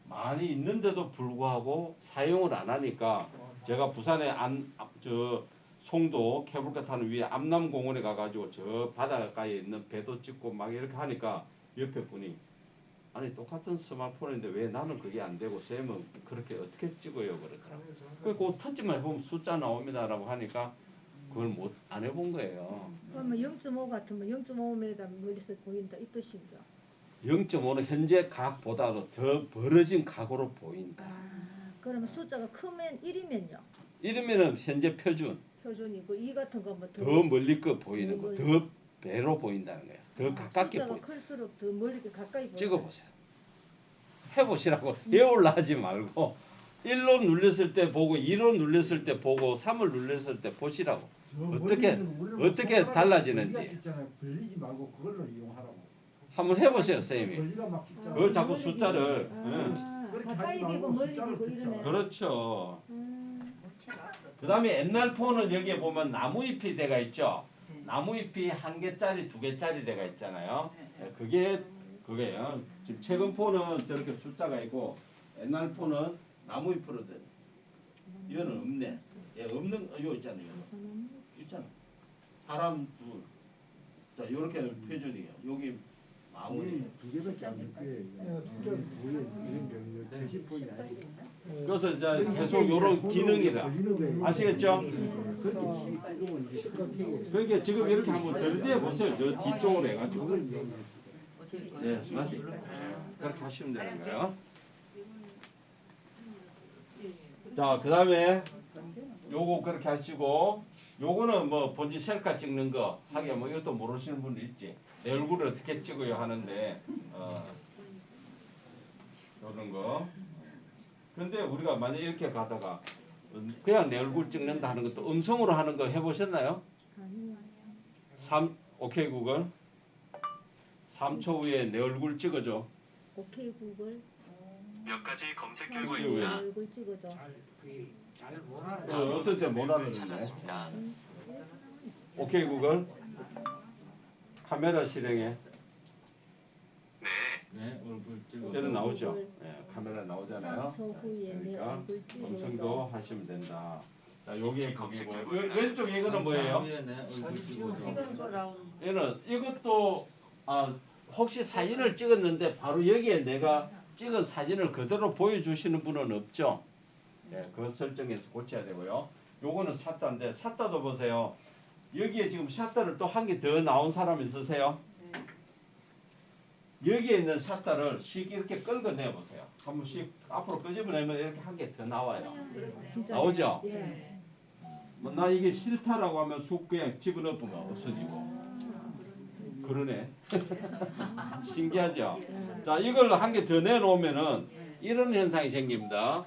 많이 있는데도 불구하고 사용을 안 하니까 제가 부산에 송도 케이블카 타는 위에 암남공원에 가가지고 저 바닷가에 있는 배도 찍고 막 이렇게 하니까 옆에 분이 아니 똑같은 스마트폰인데 왜 나는 그게 안 되고 쌤은 그렇게 어떻게 찍어요 그러더라고요. 그 터치만 해보면 숫자 나옵니다라고 하니까 그걸 안 해본 거예요. 그러면 0.5 같으면 0.5m 멀리서 보인다 이 뜻인가? 0.5는 현재 각보다도 더 벌어진 각으로 보인다. 그러면 숫자가 크면 1이면요? 이러면은 현재 표준 표준이고 2 같은 거면 더 멀리 거 보이는 거, 더 배로 보인다는 거야. 더 가깝게 숫자가 보인다. 클수록 더 멀리 가까이 보인다. 찍어보세요. 해보시라고. 배울라 하지 말고 1로 눌렸을 때 보고 2로 눌렸을 때 보고 3을 눌렸을 때 보시라고. 어떻게 달라지는지. 벌리지 말고 그걸로 이용하라고. 한번 해보세요, 선생님이. 벌리가 막 찍잖아. 그걸 자꾸 숫자를. 그렇게 가까이 하지 비고 말고 멀리 숫자를 비고 붙여. 이러네. 그렇죠. 그 다음에 옛날 폰은 여기에 보면 나무잎이 돼가 있죠. 나무잎이 1개짜리, 2개짜리 돼가 있잖아요. 그게요. 지금 최근 폰은 저렇게 숫자가 있고 옛날 폰은 나무잎으로 된. 이거는 없네. 없는 이거 있잖아요. 있잖아. 사람 둘. 자, 이렇게 표준이에요. 여기 마무리. 2개밖에 안 돼. 숫자를 보여 이런 게 제시폰이 아니고. 그래서 이제 계속 이런 기능이다. 아시겠죠? 그렇게 찍으면 이제 시각하게. 그러니까 지금 이렇게 한번 들이대 보세요. 저 뒤쪽으로 해가지고. 네, 다시 그렇게 하시면 되는 거예요. 자, 그 다음에 요거 그렇게 하시고 요거는 뭐 본지 셀카 찍는 거 하게 뭐 이것도 모르시는 분도 있지. 내 얼굴을 어떻게 찍어야 하는데 이런 거. 근데 우리가 만약 이렇게 가다가 그냥 내 얼굴 찍는다 하는 것도 음성으로 하는 거 해보셨나요? 아니요. 오케이 구글. 3초 후에 내 얼굴 찍어줘. 오케이 구글. 몇 가지 검색 3초 결과입니다. 후에 얼굴 찍어줘. 잘못 알아. 어떨 때 못 알아듣네. 찾았습니다. 오케이 구글. 카메라 실행해. 네, 네, 얼굴 찍어. 얘는 나오죠. 예, 카메라 나오잖아요. 3초 후에 내 그러니까 얼굴 찍어줘. 음성도 하시면 된다. 자, 여기에 검색 거기고 결과는 왼쪽 이거는 뭐예요? 위에 내 얼굴 찍어줘. 이건 거라고. 얘는 이것도 혹시 사진을 찍었는데 바로 여기에 내가 찍은 사진을 그대로 보여주시는 분은 없죠? 예, 그 설정에서 고쳐야 되고요. 요거는 샷다인데 샷다도 보세요. 여기에 지금 샷다를 또 한 개 더 나온 사람 있으세요? 여기에 있는 샷다를 쉽게 이렇게 끌어내 보세요. 한 번씩 앞으로 끄집어내면 이렇게 한 개 더 나와요. 진짜. 나오죠? 예. 뭐 나 이게 싫다라고 하면 쑥 그냥 집어넣으면 없어지고. 그러네. 신기하죠? 자, 이걸 한 개 더 내놓으면은 이런 현상이 생깁니다.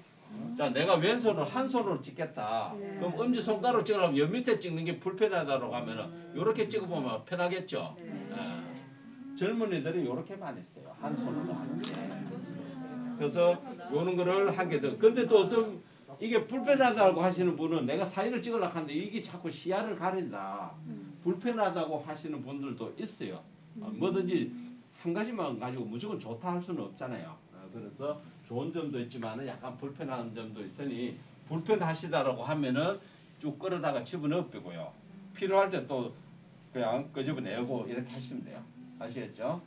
자, 내가 왼손을 한 손으로 찍겠다. 그럼 엄지 손가락으로 찍으려면 옆 밑에 찍는 게 불편하다고 하면은 이렇게 찍어보면 편하겠죠? 예. 젊은이들이 이렇게만 했어요. 한 손으로 하는 게. 그래서 요런 거를 한 개 더. 근데 또 어떤 이게 불편하다고 하시는 분은 내가 사진을 찍으려고 하는데 이게 자꾸 시야를 가린다. 불편하다고 하시는 분들도 있어요. 뭐든지 한 가지만 가지고 무조건 좋다 할 수는 없잖아요. 그래서 좋은 점도 있지만 약간 불편한 점도 있으니 불편하시다라고 하면은 쭉 끌어다가 집어넣고요. 필요할 때 또 그냥 끄집어내고 이렇게 하시면 돼요. 아시겠죠?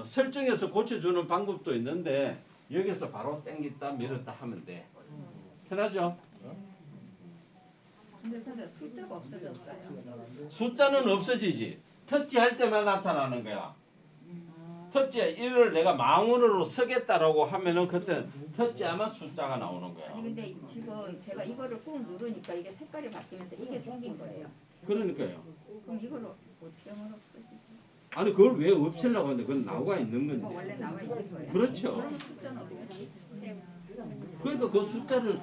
설정해서 고쳐주는 방법도 있는데 여기서 바로 당겼다 밀었다 하면 돼. 편하죠? 근데 선생님 숫자가 없어졌어요. 숫자는 없어지지. 터치할 때만 나타나는 거야. 터치에 이를 내가 망원으로 서겠다라고 하면은 그때 터치하면 숫자가 나오는 거야. 아니 근데 지금 제가 이거를 꾹 누르니까 이게 색깔이 바뀌면서 이게 생긴 거예요. 그러니까요. 그럼 이거를 어떻게 하면 없어지지? 아니 그걸 왜 없애려고 하는데 그건 나와 있는 이거 원래 건데. 나와 있는 거예요. 그렇죠. 그러면 숫자는 어떻게? 그러니까 그 숫자를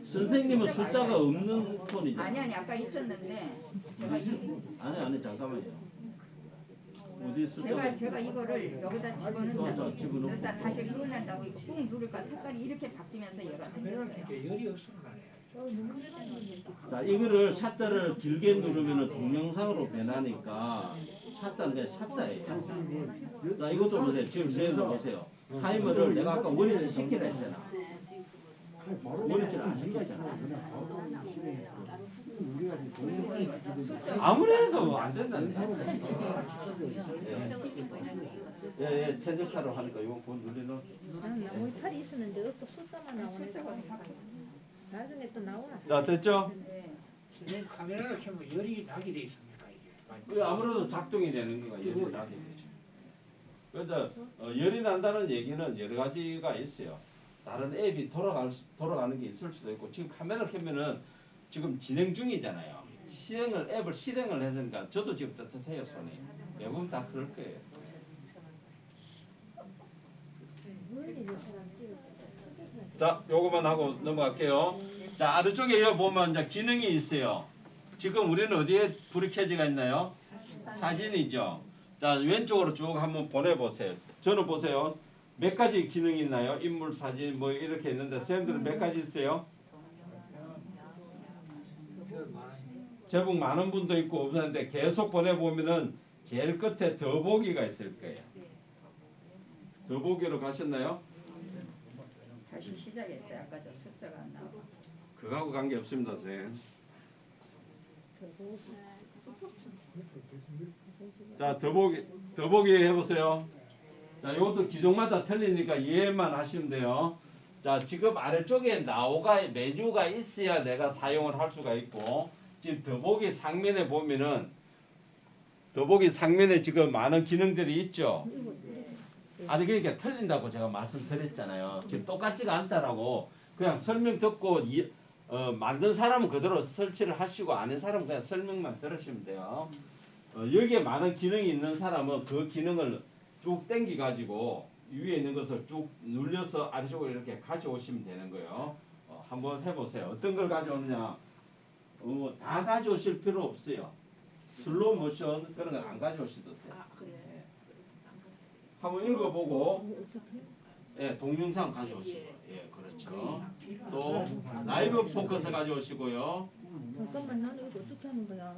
선생님은 숫자가 없는 폰이잖아. 아니 아까 있었는데 제가 아니 잠깐만요. 어디 숫자가 제가 이거를 여기다 자, 집어넣는다. 집어넣고. 넣다 다시 누른다고 이거 꾹 누를까 색깔이 이렇게 바뀌면서 얘가 생겼어요. 열이 없으면 안 해. 자 이거를 샷다를 길게 누르면은 동영상으로 변하니까 샷다는 그냥 샷다예요. 자 이것도 보세요. 지금 선생님도 보세요. 타이머를 내가 아까 원위치 시키라 했잖아. 원위치를 안 시켰잖아. 우리가 이제 아무래도 안 된다니까. 예, 최적화로 하니까 이거 곧 눌리는. 난 나무 이파리 있었는데 또 숫자만 나오네. 숫자가 어디 바뀌어? 나중에 또 나오나. 자 됐죠? 네. 선생님 카메라를 켜면 열이 나게 돼 있습니까 이게? 그 아무래도 작동이 되는 거가 열이 나게 되죠. 그래서 열이 난다는 얘기는 여러 가지가 있어요. 다른 앱이 돌아가는 게 있을 수도 있고 지금 카메라를 켜면은 지금 진행 중이잖아요. 앱을 실행을 했으니까 저도 지금 떳떳해요 손이. 대부분 다 그럴 거예요. 자, 요거만 하고 넘어갈게요. 자, 아래쪽에 여기 보면 이제 기능이 있어요. 지금 우리는 어디에 불이 켜지가 있나요? 사진이죠. 자, 왼쪽으로 쭉 한번 보내보세요. 저는 보세요. 몇 가지 기능이 있나요? 인물 사진 뭐 이렇게 있는데 선생님들은 몇 가지 있어요? 제법 많은 분도 있고 없는데 계속 보내보면은 제일 끝에 더보기가 있을 거예요. 더보기로 가셨나요? 다시 시작했어요. 아까 저 숫자가 안 나와. 그거하고 관계 없습니다, 선생님. 자, 더보기 해보세요. 자, 이것도 기종마다 틀리니까 이해만 하시면 돼요. 자, 지금 아래쪽에 메뉴가 있어야 내가 사용을 할 수가 있고, 지금 더보기 상면에 보면은, 더보기 상면에 지금 많은 기능들이 있죠. 아니, 그러니까 틀린다고 제가 말씀드렸잖아요. 지금 똑같지가 않다라고 그냥 설명 듣고 만든 사람은 그대로 설치를 하시고 아닌 사람은 그냥 설명만 들으시면 돼요. 여기에 많은 기능이 있는 사람은 그 기능을 쭉 당겨 가지고 위에 있는 것을 쭉 눌려서 아래쪽으로 이렇게 가져오시면 되는 거예요. 한번 해보세요. 어떤 걸 가져오느냐? 다 가져오실 필요 없어요. 슬로우 모션 그런 건 안 가져오셔도 돼요. 한번 읽어보고 예, 동영상 가져오시고 예, 그렇죠. 또 라이브 포커스 가져오시고요. 잠깐만 나는 이거 어떻게 하는 거야?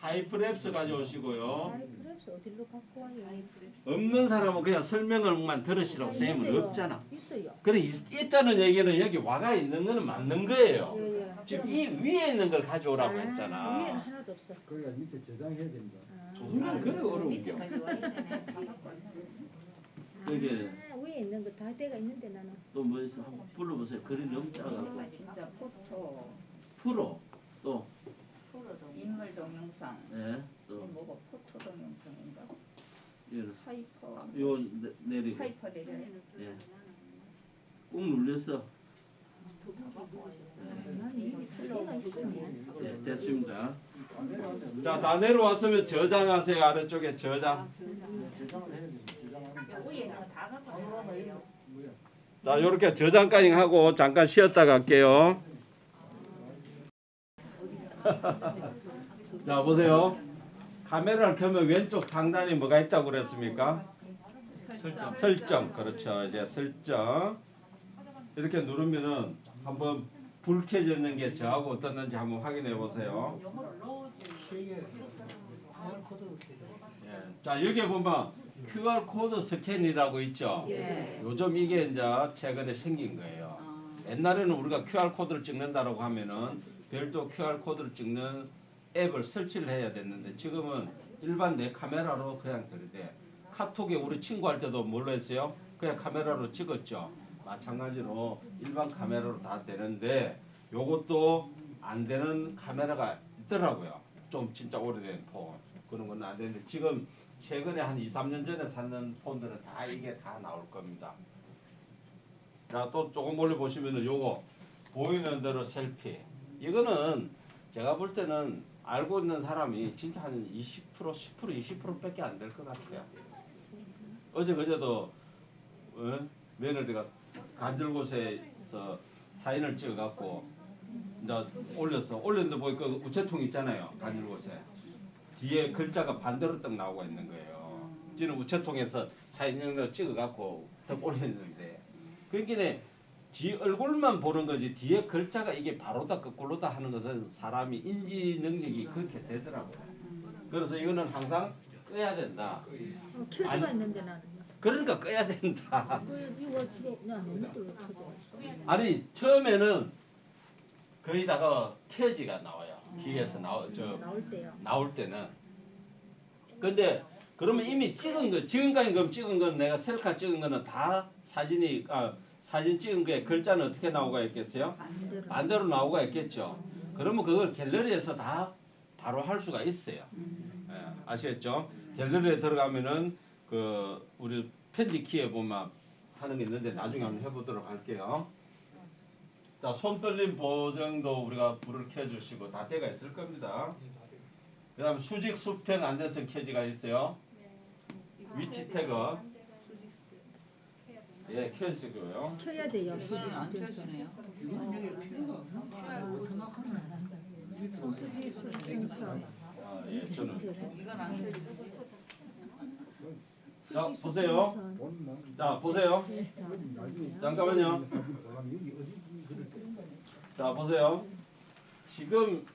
하이프랩스 가져오시고요. 하이프랩스 어디로 갖고 와요? 없는 사람은 그냥 설명을만 들으시라고 쌤은 있는데요. 없잖아. 있어요. 그래 있다는 얘기는 여기 와가 있는 거는 맞는 거예요. 예. 지금 이 위에 있는 걸 가져오라고 위에는 했잖아. 하나도 없어. 그러니까 밑에 저장해야 된다. 조금만 그래 어려운 게. 여기 위에 있는 거 다 때가 있는데 나는. 또 뭐 있어? 한번 불러보세요. 글이 너무 작아갖고. 진짜 포토, 프로 또 인물 동영상. 예, 이게 또 뭐가 포토 동영상인가? 얘는 하이퍼. 요 내리고 하이퍼 내려요. 예. 꾹 눌렸어. 나는 이게 때가 있으면. 예, 됐습니다. 자, 다 내려왔으면 저장하세요. 아래쪽에 저장. 저장을 해야 돼. 저장하는 거. 뭐야? 자, 요렇게 저장까지 하고 잠깐 쉬었다 갈게요. 자, 보세요. 카메라를 켜면 왼쪽 상단에 뭐가 있다고 그랬습니까? 설정. 그렇죠. 이제 설정. 이렇게 누르면은 한번 불 켜졌는 게 저하고 어떻는지 한번 확인해 보세요. 자, 여기에 보면 QR 코드 스캔이라고 있죠. 예. 요즘 이게 이제 최근에 생긴 거예요. 옛날에는 우리가 QR 코드를 찍는다라고 하면은 별도 QR 코드를 찍는 앱을 설치를 해야 됐는데 지금은 일반 내 카메라로 그냥 들이대. 카톡에 우리 친구할 때도 뭘로 했어요? 그냥 카메라로 찍었죠. 마찬가지로 일반 카메라로 다 되는데 요것도 안 되는 카메라가 있더라고요. 좀 진짜 오래된 폰. 그런 건 안 되는데 지금 최근에 한 2, 3년 전에 샀는 폰들은 다 이게 다 나올 겁니다. 자, 또 조금 멀리 보시면은 요거 보이는 대로 셀피. 이거는 제가 볼 때는 알고 있는 사람이 진짜 한 20%, 10%, 20%밖에 안 될 것 같아요. 어제 그제도 며느리가 간절곶에서 사진을 찍어갖고 이제 올렸는데 보니까 우체통 있잖아요. 간절곶에 뒤에 글자가 반대로 딱 나오고 있는 거예요. 저는 우체통에서 사진을 찍어갖고 딱 올렸는데 그러니까 뒤 얼굴만 보는 거지 뒤에 글자가 이게 바로다 거꾸로다 하는 것은 사람이 인지 능력이 그렇게 되더라고요. 그래서 이거는 항상 꺼야 된다. 켜지가 아니, 있는데 나는. 그러니까 꺼야 된다. 이거 주로 나는 또 켜져. 아니 처음에는 거의다가 켜지가 나와요. 귀에서 나올 때요. 나올 때는. 근데 그러면 이미 찍은 거 지금까지 그럼 찍은 건 내가 셀카 찍은 거는 다 사진 찍은 거에 글자는 어떻게 나오가 있겠어요? 반대로 나오가 있겠죠. 그러면 그걸 갤러리에서 다 바로 할 수가 있어요. 예, 아시겠죠? 갤러리에 들어가면은 그 우리 편집 키에 보면 하는 게 있는데 나중에 한번 해보도록 할게요. 자, 손떨림 보정도 우리가 불을 켜주시고 다 돼가 있을 겁니다. 그다음 수직 수평 안전성 켜지가 있어요. 위치 태그 예 켜지고요. 켜야 돼요. 이거는 안 켜지네요. 이건 여기 필요가 없나? 수지 수평선. 예 저는 이건 안 켜지고. 자 보세요. 돈만. 자 보세요. 나중에 잠깐만요. 사진 보려면 여기 어디 그렇게 자 보세요. 지금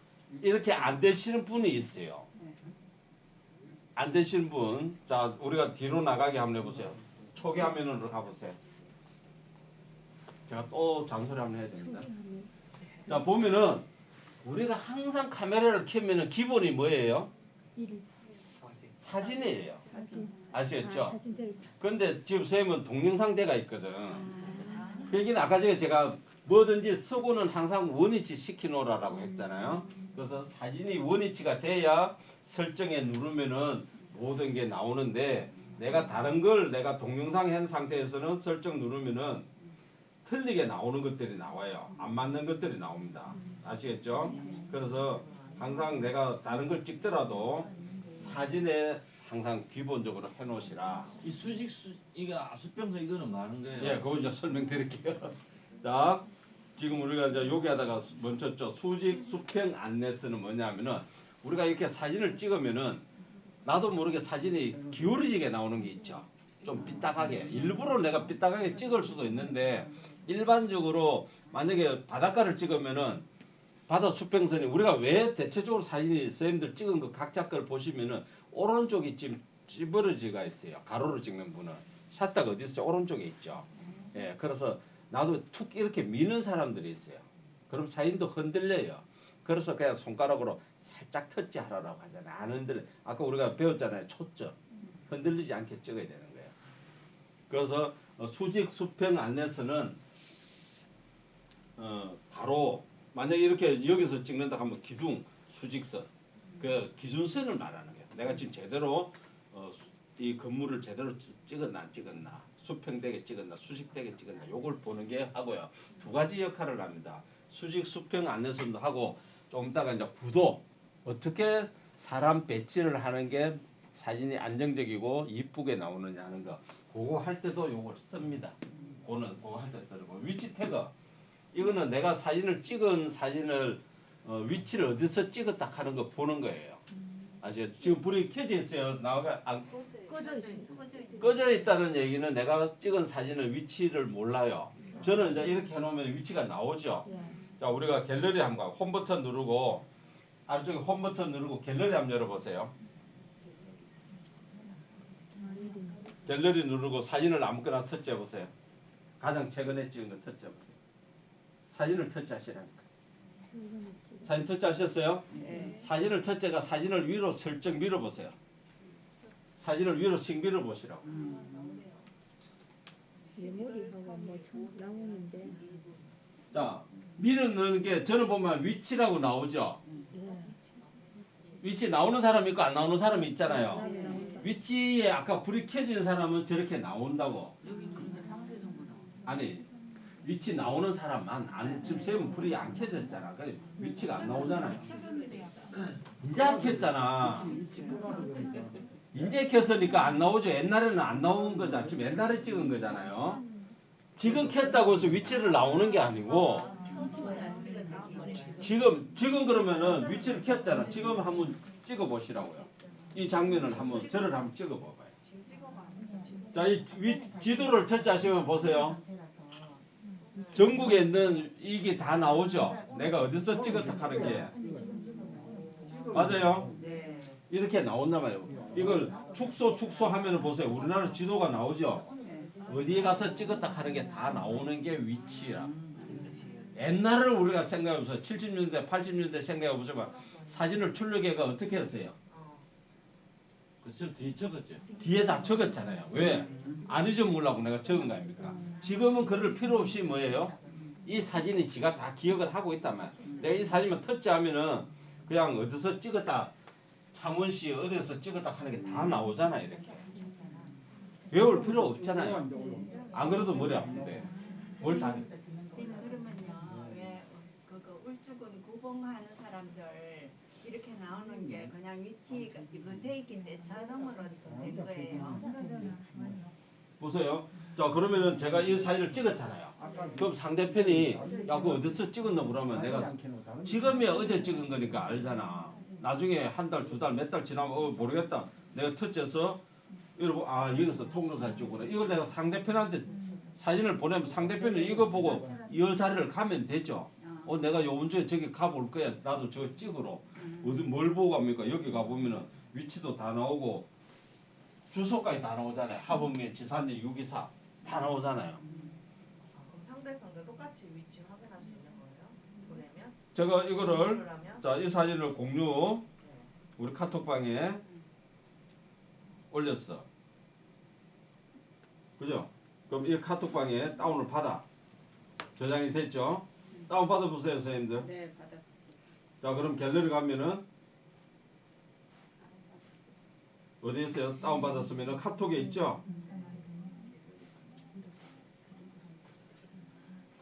이렇게 안 되시는 분이 있어요. 안 되시는 분, 자 우리가 뒤로 나가게 한번 해보세요. 초기 화면으로 가보세요. 제가 또 장소리 한번 해야 됩니다. 자 보면은 우리가 항상 카메라를 켜면은 기본이 뭐예요? 사진이에요. 사진. 아시겠죠? 사진 돼 있다. 근데 지금 선생님은 동영상대가 있거든. 그러니까 아까 전에 제가 뭐든지 쓰고는 항상 원위치 시켜놓으라고 했잖아요. 그래서 사진이 원위치가 돼야 설정에 누르면은 모든 게 나오는데 내가 다른 걸 내가 동영상 한 상태에서는 설정 누르면은 틀리게 나오는 것들이 나와요. 안 맞는 것들이 나옵니다. 아시겠죠? 그래서 항상 내가 다른 걸 찍더라도 사진에 항상 기본적으로 해놓으시라. 이 이거 수평선 이거는 많은 거예요. 예, 그거 이제 설명드릴게요. 자, 지금 우리가 이제 여기에다가 멈췄죠. 수직 수평 안내서는 뭐냐면은 우리가 이렇게 사진을 찍으면은 나도 모르게 사진이 기울어지게 나오는 게 있죠. 좀 삐딱하게. 일부러 내가 삐딱하게 찍을 수도 있는데 일반적으로 만약에 바닷가를 찍으면은 바다 수평선이 우리가 왜 대체적으로 사진이 선생님들 찍은 거 각자 걸 보시면은 오른쪽이 찌부러지가 있어요. 가로로 찍는 분은 샷다가 어디 있어요? 오른쪽에 있죠. 예, 그래서 나도 툭 이렇게 미는 사람들이 있어요. 그럼 사진도 흔들려요. 그래서 그냥 손가락으로 살짝 터치하라고 하잖아요. 안 흔들려. 아까 우리가 배웠잖아요. 초점. 흔들리지 않게 찍어야 되는 거예요. 그래서 수직 수평 안내서는 바로 만약에 이렇게 여기서 찍는다 하면 기둥 수직선 그 기준선을 말하는 거예요. 내가 지금 제대로 이 건물을 제대로 찍었나 안 찍었나 수평되게 찍었나 수직되게 찍었나 요걸 보는 게 하고요. 두 가지 역할을 합니다. 수직 수평 안내선도 하고 좀 이따가 이제 구도 어떻게 사람 배치를 하는 게 사진이 안정적이고 이쁘게 나오느냐 하는 거 그거 할 때도 요걸 씁니다. 그거 할 때 들고 위치 태그 이거는 내가 사진을 찍은 사진을 위치를 어디서 찍었다 하는 거 보는 거예요. 아시겠죠? 지금 불이 켜져 있어요. 나가 안 꺼져 있어. 꺼져 있다는 얘기는 내가 찍은 사진의 위치를 몰라요. 저는 이제 이렇게 해놓으면 위치가 나오죠. 예. 자, 우리가 갤러리 한번 가. 홈 버튼 누르고 아래쪽에 홈 버튼 누르고 갤러리 한번 열어보세요. 갤러리 누르고 사진을 아무거나 터치해 보세요. 가장 최근에 찍은 거 터치해 보세요. 사진을 터치하시라니까. 사진 터치하셨어요? 네. 사진을 터치가 사진을 위로 슬쩍 밀어보세요. 사진을 위로 씩 밀어보시라고. 메모리하고 뭐 참 나오는데. 자, 밀어넣는 게 저는 보면 위치라고 나오죠. 예. 위치 나오는 사람이 있고 안 나오는 사람이 있잖아요. 나온다. 위치에 아까 불이 켜진 사람은 저렇게 나온다고. 여기는 그러니까 상세 정보 나오고. 아니 위치 나오는 사람만 안 지금 세면 불이 안 켜졌잖아. 그래 위치가 안 나오잖아요. 이제 안 켰잖아. 이제 켰으니까 안 나오죠. 옛날에는 안 나오는 거잖아. 지금 옛날에 찍은 거잖아요. 지금 켰다고 해서 위치를 나오는 게 아니고 지금 그러면은 위치를 켰잖아. 지금 한번 찍어 보시라고요. 이 장면을 한번 저를 한번 찍어 봐봐요. 자, 이 지도를 터치하시면 보세요. 전국에 있는 이게 다 나오죠. 내가 어디서 찍었다 하는 게 맞아요. 네. 이렇게 나온단 말이에요. 이걸 축소 하면은 보세요. 우리나라 지도가 나오죠. 어디에 가서 찍었다 하는 게 다 나오는 게 위치야. 옛날을 우리가 생각해보세요. 70년대, 80년대 생각해보시면 사진을 출력해가 어떻게 했어요? 그저 뒤에 적었죠. 뒤에 다 적었잖아요. 왜? 안 잊어먹으려고 내가 적은 거 아닙니까? 지금은 그럴 필요 없이 뭐예요? 이 사진이 지가 다 기억을 하고 있단 말이야. 내가 이 사진만 터치하면은 그냥 어디서 찍었다, 창원시 어디서 찍었다 하는 게 다 나오잖아 이렇게. 외울 필요 없잖아요. 안 그래도 머리 아픈데. 뭘 다. 선생님 그러면요 왜 그거 울주군 구봉하는 사람들 이렇게 나오는 게 그냥 위치가 이거 돼 있긴데 자동으로 된 거예요. 보세요. 자 그러면은 제가 이 사진을 찍었잖아요. 그럼 상대편이 야 그거 어디서 찍었나 그러면 내가 지금이야 어제 찍은 거니까 알잖아. 나중에 한 달, 두 달, 몇 달 지나면 모르겠다. 내가 터치해서 여러분 아 여기서 통로사진 찍구나. 이걸 내가 상대편한테 사진을 보내면 상대편은 이거 보고 이 자리를 가면 되죠. 내가 요번 주에 저기 가볼 거야. 나도 저거 찍으러. 어디 뭘 보고 갑니까? 여기 가보면은 위치도 다 나오고 주소까지 다 나오잖아요. 하범면, 지산리, 624 다 나오잖아요. 그럼 상대편도 똑같이 위치 확인할 수 있는 거예요? 보내면? 제가 이거를 그러면? 자 이 사진을 공유 우리 카톡방에 올렸어. 그죠? 그럼 이 카톡방에 다운을 받아. 저장이 됐죠? 다운 받아 보세요, 선생님들. 네, 받았습니다. 자, 그럼 갤러리 가면은 어디 있어요? 다운 받았으면은 카톡에 있죠?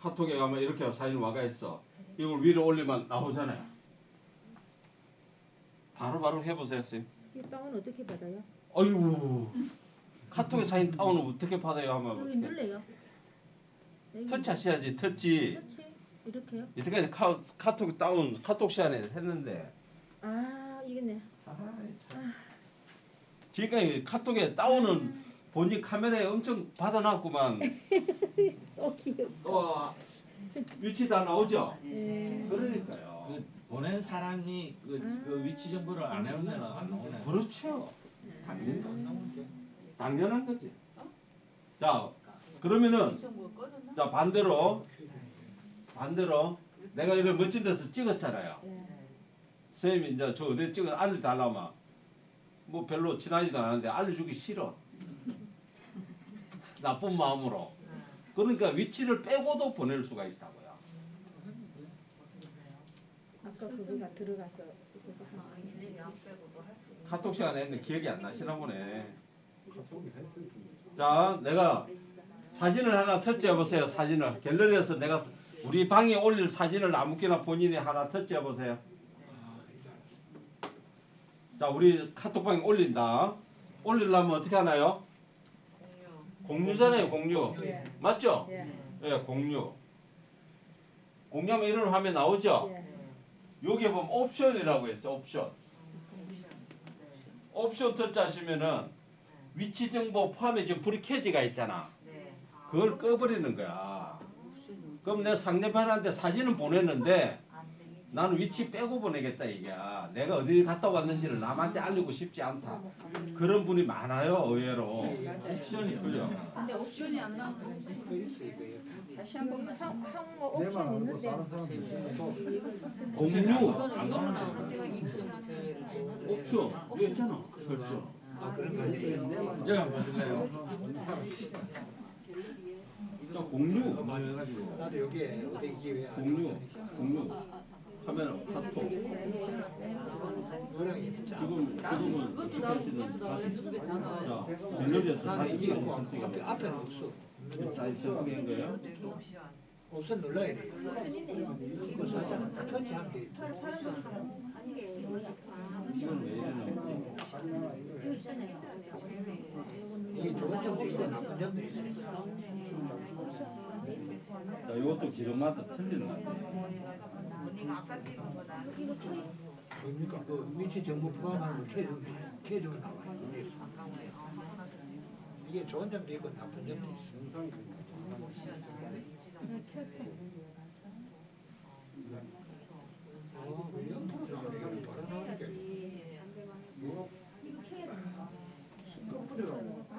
카톡에 가면 이렇게 사진 와가 있어. 이걸 위로 올리면 나오잖아요. 바로 해보세요, 선생님. 이 빵은 어떻게 받아요? 어이구. 카톡에 사진 다운을 어떻게 받아요? 하면 여기 어떻게? 눌러요. 여기 터치하셔야지, 터치. 터치. 이렇게요? 이때까지 카톡 다운 카톡 시간에 했는데 아 이거네. 지금까지 카톡에 다운은 본지 카메라에 엄청 받아놨구만. 귀여워. 또 위치 다 나오죠. 네. 그러니까요. 그 보낸 사람이 그 위치 정보를 안 해오면 안 나오네. 그렇죠. 당연한 거지. 자 그러면은 정보가 꺼졌나? 자 반대로 내가 이런 멋진 데서 찍었잖아요. 예. 선생님이 이제 저 어디 찍어 알려달라면 뭐 별로 친하지도 않은데 알려주기 싫어. 나쁜 마음으로. 그러니까 위치를 빼고도 보낼 수가 있다고요. 아까 그거가 들어가서 그거 하는 일일이 안 빼고도 할 수 있는. 카톡 시간에 했는데 기억이 안 나시나 보네. 카톡이 했을 수 있어. 자 내가 사진을 하나 터치해 보세요. 사진을 갤러리에서 내가 우리 방에 올릴 사진을 아무렇게나 본인이 하나 터치해 보세요. 자 우리 카톡방에 올린다. 올리려면 어떻게 하나요? 공유잖아요. 공유. 예. 맞죠? 예. 예, 공유. 공유하면 이런 화면 나오죠? 예. 여기에 보면 옵션이라고 했어. 옵션. 옵션 터치하시면은 위치 정보 포함해 지금 불이 켜지가 있잖아. 네. 그걸 꺼버리는 거야. 그럼 내 상대방한테 사진은 보냈는데 나는 위치 빼고 보내겠다 이게야. 내가 어디 갔다 왔는지를 남한테 알리고 싶지 않다. 그런 분이 많아요. 의외로. 옵션이 그죠? 없잖아. 근데 옵션이 안 나오고 그거 있어 이거. 다시 한 번만 항모 내만 옵션 알고 다른 있는데 사람들 공유. 안 나오네. 내가 익성도 제외를 제외를 옵션. 여기 있잖아. 설정. 아 그런 거 아니에요? 예, 맞을래요? 자, 공유. 뭐 해가지고. 나도 여기에 어디 이게 왜안 공유. 카메라 카톡. 너랑 예쁘지 않아? 지금은 그것도 나오고 그것도 나오고 두 개 다 나와요. 자, 갤러리에서 나는 사진 이게 찍어서 있고 선택해. 앞에는 없어. 사진 선택한 거예요? 옵션 눌러야 돼. 그거 살짝 터치하면 돼. 이건 왜 이러나? 이게 좋은 점도 있고 나쁜 점도 있어. 자, 이것도 기존마다 틀리는 거 같아요. 언니가 아까 찍은 거 나는 그러니까 그 위치 정보 포함하는 거 켜주면 나와요. 이게 좋은 점도 있고 나쁜 점도 있어.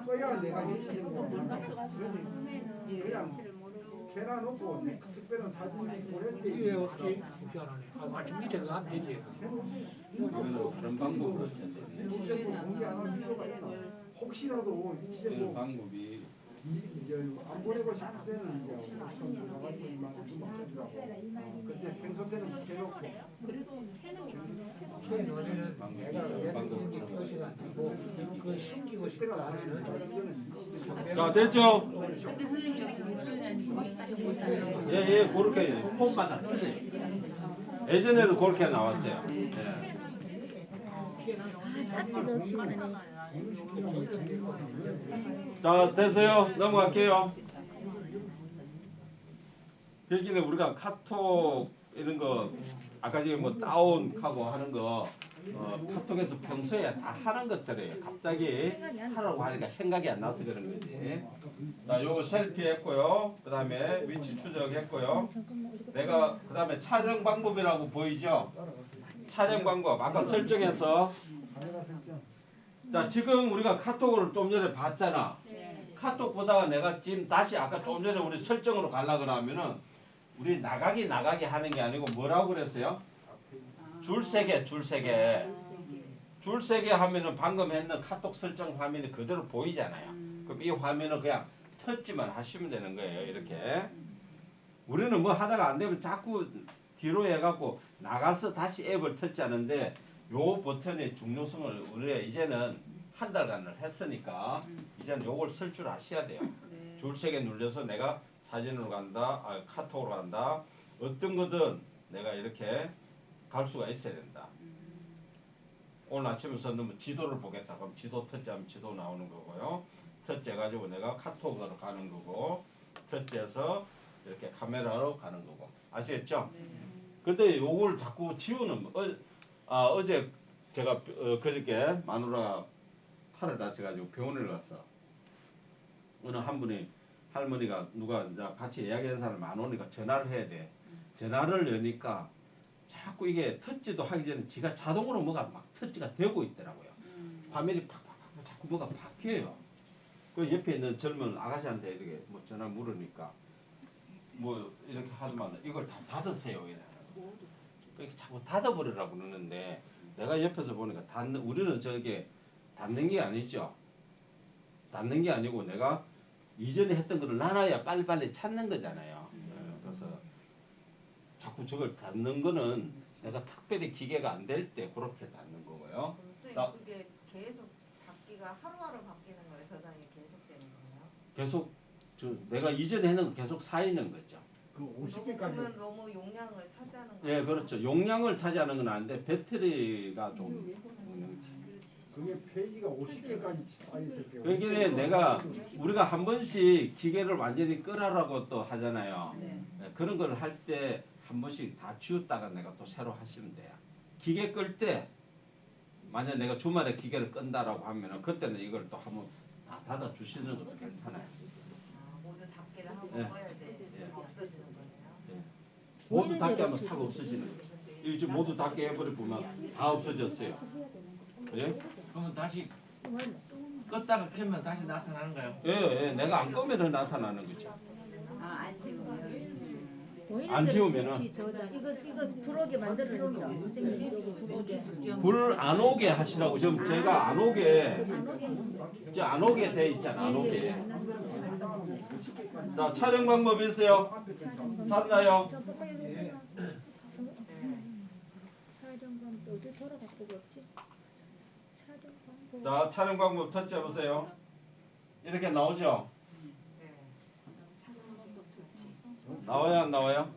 써야 내가 위치 정보 그냥 계란놓고 내 특별한 사진 보낼 때 이게 없지? 불편하네. 아침 밑에 그거 하면 되지. 이거는 그런 방법으로 해야 되네. 위치 정보 공개 안 할 필요가 있나? 혹시라도 위치 그런 정보 방법이 이제 안 보내고 싶을 때는 이제 옵션 들어가지고 이만큼 좀 맞추더라고. 그때 평소 때는 대놓고 최 논의는 내가 여자친구 표시가 안 되고 그 숨기고 싶다 하면은 자, 됐죠? 근데 선생님 여기 옵션이 아니고 위치 정보 촬영. 예, 그렇게 폼마다 틀려요. 예전에도 그렇게 나왔어요. 예. 짝지도 없이 하네. 자, 됐어요. 넘어갈게요. 여기는 우리가 카톡 이런 거 아까 지금 뭐 다운하고 하는 거 카톡에서 평소에 다 하는 것들이에요. 갑자기 하라고 하니까 생각이 안 나서 그런 거지. 자, 요거 셀피 했고요. 그 다음에 위치 추적했고요. 내가 그 다음에 촬영 방법이라고 보이죠? 촬영 방법 아까 설정해서 자, 지금 우리가 카톡을 좀 전에 봤잖아. 카톡 보다가 내가 지금 다시 아까 좀 전에 우리 설정으로 가려고 그러면은 우리 나가기 하는 게 아니고 뭐라고 그랬어요? 줄 세 개. 줄 세 개 하면은 방금 했는 카톡 설정 화면이 그대로 보이잖아요. 그럼 이 화면을 그냥 터치만 하시면 되는 거예요. 이렇게. 우리는 뭐 하다가 안 되면 자꾸 뒤로 해갖고 나가서 다시 앱을 터치하는데 요 버튼의 중요성을 우리가 이제는 한 달간을 했으니까 이제는 요걸 쓸 줄 아셔야 돼요. 줄 세 개 눌려서 내가 사진으로 간다, 카톡으로 간다. 어떤 거든 내가 이렇게 갈 수가 있어야 된다. 오늘 아침에 썼는데 지도를 보겠다. 그럼 지도 터치하면 지도 나오는 거고요. 터치해가지고 내가 카톡으로 가는 거고 터치해서 이렇게 카메라로 가는 거고. 아시겠죠? 근데 요걸 자꾸 지우는 어제 제가 그저께 마누라가 팔을 다쳐가지고 병원을 갔어. 어느 한 분이 할머니가 누가 이제 같이 이야기하는 사람이 안 오니까 전화를 해야 돼. 전화를 여니까 자꾸 이게 터치도 하기 전에 지가 자동으로 뭐가 막 터치가 되고 있더라고요. 화면이 팍팍팍 자꾸 뭐가 바뀌어요. 그 옆에 있는 젊은 아가씨한테 이렇게 뭐 전화 물으니까 뭐 이렇게 하더만 이걸 다 닫으세요 이래. 그렇게 자꾸 닫아버리라고 그러는데 내가 옆에서 보니까 우리는 저게 닫는 게 아니죠. 닫는 게 아니고 내가 이전에 했던 거를 나눠야 빨리빨리 찾는 거잖아요. 그래서 자꾸 저걸 닫는 거는 내가 특별히 기계가 안 될 때 그렇게 닫는 거고요. 선생님 그게 계속 바뀌가 하루하루 바뀌는 거예요? 저장이 계속 되는 거예요? 계속 내가 이전에 했는 거 계속 쌓이는 거죠. 그 그러면 50개까지 너무 용량을 차지하는 거예요? 예, 그렇죠. 용량을 차지하는 건 아닌데 배터리가 좀 그게 페이지가 50개까지 쌓여있을 때 그게 내가 우리가 한 번씩 기계를 완전히 끄라라고 또 하잖아요. 예, 그런 걸 할 때 한 번씩 다 지웠다가 내가 또 새로 하시면 돼요. 기계 끌 때 만약 내가 주말에 기계를 끈다라고 하면은 그때는 이걸 또 한번 다 닫아 주시는 것도 괜찮아요. 모두 닫기를 하고 예. 꺼야 돼. 없어지는 거네요. 모두 닫게 하면 사고 없어지는 거예요. 이거 지금 모두 닫게 해버려 보면 다 없어졌어요. 예? 그러면 다시 껐다가 켜면 다시 나타나는 거예요? 예, 내가 안 끄면은 나타나는 거죠. 안 지우면. 안 지우면은 저장 이거 들어오게 만들어냈죠. 선생님 이거 들어오게. 불 안 오게 하시라고 지금 제가 안 오게 이제 안 오게 돼 있잖아. 안 오게. 자, 촬영 방법 있어요? 찾나요? 촬영 방법 어디 돌아갔고 없지? 촬영 방법. 자, 촬영 방법 터치해 보세요. 이렇게 나오죠? 나와요, 안 나와요?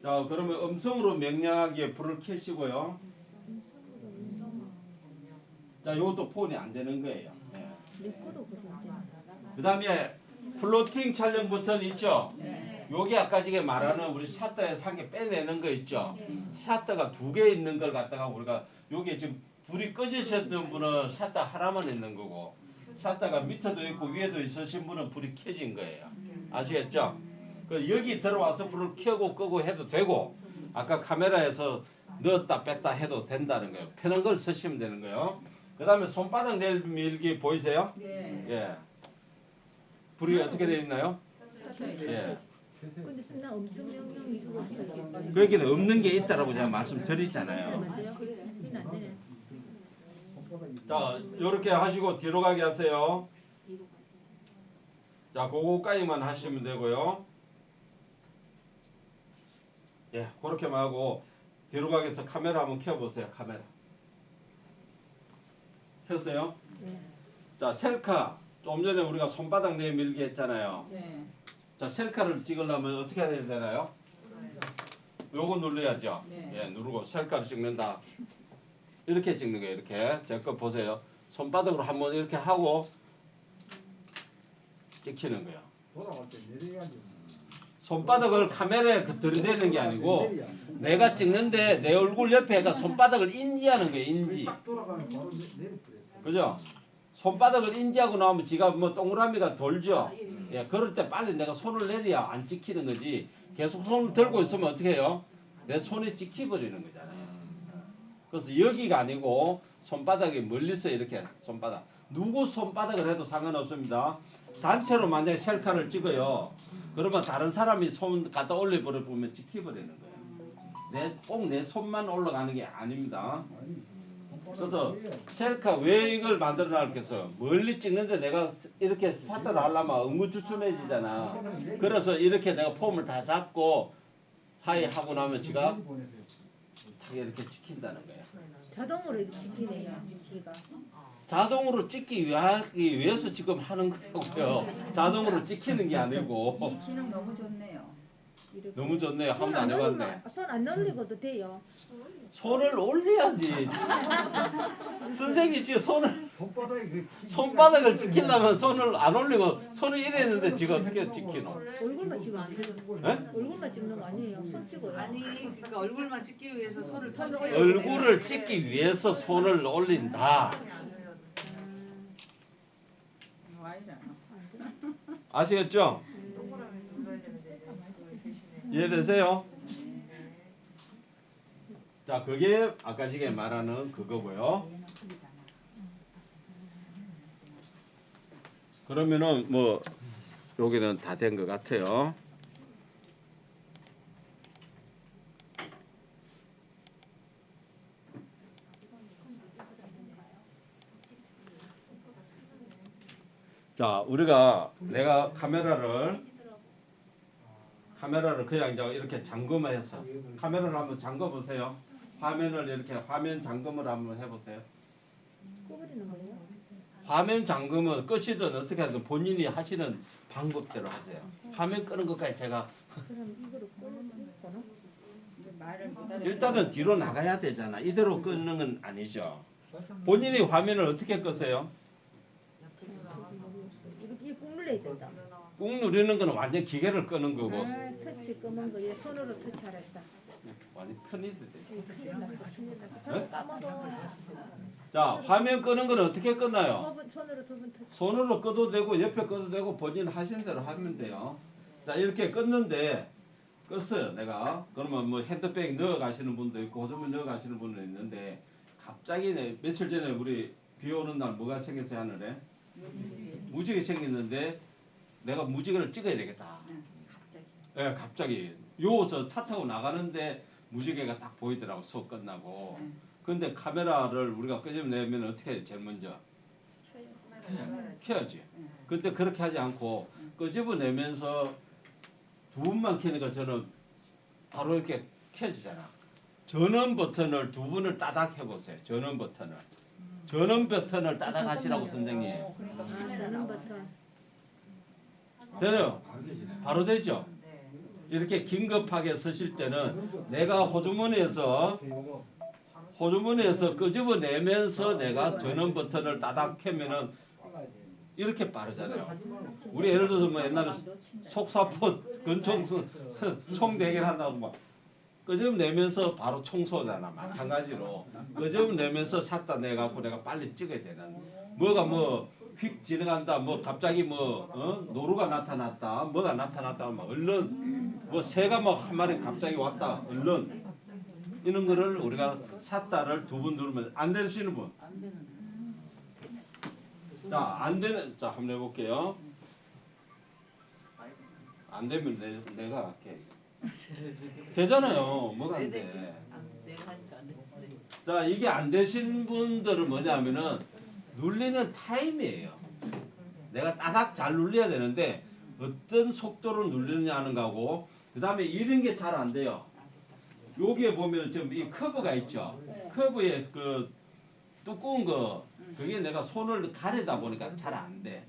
자, 그러면 음성으로 명령하게 불을 켜시고요. 자, 이것도 폰이 안 되는 거예요. 네. 내 거로 그러는데. 그 다음에 플로팅 촬영 버튼 있죠? 요게 아까 지금 말하는 우리 샷터에 상에 빼내는 거 있죠? 샷터가 2개 있는 걸 갖다가 우리가 요게 지금 불이 꺼지셨던 분은 샷터 하나만 있는 거고 샷터가 밑에도 있고 위에도 있으신 분은 불이 켜진 거예요. 아시겠죠? 그 여기 들어와서 불을 켜고 끄고 해도 되고 아까 카메라에서 넣었다 뺐다 해도 된다는 거예요. 편한 걸 쓰시면 되는 거예요. 그 다음에 손바닥 내밀기 보이세요? 예. 불이 어떻게 되어 있나요? 예. 근데 나 음성 명령이 이거 없어요. 그러기는 없는 게 있다라고 제가 말씀드리잖아요. 안 돼요? 이건 안 되네. 자, 요렇게 하시고 뒤로 가게 하세요. 자, 그거까지만 하시면 되고요. 예, 그렇게만 하고 뒤로 가게 해서 카메라 한번 켜보세요. 카메라. 켰어요? 자, 셀카. 좀 전에 우리가 손바닥 내밀기 했잖아요. 자, 셀카를 찍으려면 어떻게 해야 되나요? 요거 눌러야죠. 예, 누르고 셀카를 찍는다. 이렇게 찍는 거예요. 이렇게. 제 거 보세요. 손바닥으로 한번 이렇게 하고 찍히는 거예요. 돌아갈 때 내려가지고 손바닥을 카메라에 들이대는 게 아니고 내가 찍는데 내 얼굴 옆에가 손바닥을 인지하는 거예요. 인지. 싹 돌아가면 바로 내려버렸어요. 그죠? 손바닥을 인지하고 나오면 지가 뭐 동그라미가 돌죠. 예, 그럴 때 빨리 내가 손을 내려야 안 찍히는 거지. 계속 손을 들고 있으면 어떻게 해요? 내 손이 찍혀버리는 거잖아요. 그래서 여기가 아니고 손바닥이 멀리서 이렇게 손바닥. 누구 손바닥을 해도 상관없습니다. 단체로 만약에 셀카를 찍어요. 그러면 다른 사람이 손 갖다 올려버려 보면 찍혀버리는 거예요. 꼭 내 손만 올라가는 게 아닙니다. 그래서 셀카 왜 이걸 만들어 놨겠어요? 멀리 찍는데 내가 이렇게 샷터를 하려면 응구추춤해지잖아. 그래서 이렇게 내가 폼을 다 잡고 하이 하고 나면 지가 탁 이렇게 찍힌다는 거예요. 자동으로 이렇게 찍히네요. 지가. 자동으로 찍기 위해서 지금 하는 거고요. 자동으로 찍히는 게 아니고. 이 기능 너무 좋네요. 이렇게. 너무 좋네요. 한 번도 안 해봤네. 손 안 올리고도 돼요. 손을 올려야지. 선생님 지금 손바닥이 손바닥을 찍히려면 손을 안 올리고 손을 이랬는데 지금 어떻게 찍히노? 얼굴만 찍으면 예? 얼굴만 찍는 거 아니에요. 손 찍어요. 아니 그러니까 얼굴만 찍기 위해서 손을 터치해요. 얼굴을 찍기 위해서 손을 올린다. 아시겠죠? 동그라미 눌러야 되는데 그 대신에 이해되세요? 자, 그게 아까 지게 말하는 그거고요. 그러면은 뭐 여기는 다 된 것 같아요. 자, 내가 카메라를 그냥 이제 이렇게 잠금해서 카메라를 한번 잠궈 보세요. 화면을 이렇게 화면 잠금을 한번 해보세요. 꺼버리는 거예요? 화면 잠금은 끄시든 어떻게 하든 본인이 하시는 방법대로 하세요. 화면 끄는 것까지 제가 그럼 이거를 꺼는 거나? 이제 말을 못 알아. 일단은 뒤로 나가야 되잖아. 이대로 끄는 건 아니죠. 본인이 화면을 어떻게 끄세요? 이렇게 꾹 눌러야 된다. 꾹 누르는 거는 완전 기계를 끄는 거고 아, 터치 끄는 거얘 손으로 터치하랬다. 완전 큰일이 돼. 큰일 났어. 큰일 났어. 네? 자꾸 까먹어. 자, 화면 끄는 거는 어떻게 끄나요? 손으로 두 번 터치. 손으로 꺼도 되고 옆에 꺼도 되고 본인 하신 대로 하면 돼요. 자, 이렇게 껐는데 껐어요 내가. 그러면 뭐 핸드백 넣어 가시는 분도 있고 호주머니 넣어 가시는 분도 있는데 갑자기 며칠 전에 우리 비 오는 날 뭐가 생겼어요 하늘에? 무지개 생겼는데 내가 무지개를 찍어야 되겠다. 갑자기. 예, 갑자기 요서 차 타고 나가는데 무지개가 딱 보이더라고. 수업 끝나고. 근데 카메라를 우리가 끄집어내면 어떻게 해요? 제일 먼저 켜야지. 근데 그렇게 하지 않고 끄집어내면서 두 분만 켜니까 저는 바로 이렇게 켜지잖아. 전원 버튼을 두 분을 따닥 해보세요. 전원 버튼을. 전원 버튼을 따닥 하시라고 선생님. 그러니까 아, 카메라 저는 나와. 버튼. 되네요. 바로 켜지네. 바로 되죠. 이렇게 긴급하게 쓰실 때는 내가 호주머니에서 끄집어내면서 내가 전원 버튼을 따닥 켜면은 이렇게 빠르잖아요. 우리 예를 들어서 뭐 옛날에 속사포 근총 총 대결 한다고 막 끄집어내면서 바로 청소잖아. 마찬가지로 끄집어내면서 샀다 내갖고 내가 빨리 찍어야 되는. 뭐가 뭐 휙 지나간다. 뭐 갑자기 뭐 노루가 나타났다. 뭐가 나타났다. 막 얼른 뭐 새가 뭐 한 마리 갑자기 왔다. 얼른 이런 거를 우리가 샀다를 두 번 누르면 안 되시는 분. 자, 안 되는 자 한번 해볼게요. 안 되면 내가 할게. 되잖아요. 뭐가 안 돼. 자, 이게 안 되신 분들은 뭐냐면은 눌리는 타임이에요. 내가 따닥 잘 눌려야 되는데 어떤 속도로 눌리느냐 하는 거고 그 다음에 이런 게 잘 안 돼요. 여기에 보면 지금 이 커브가 있죠. 커브에 그 두꺼운 거 그게 내가 손을 가리다 보니까 잘 안 돼.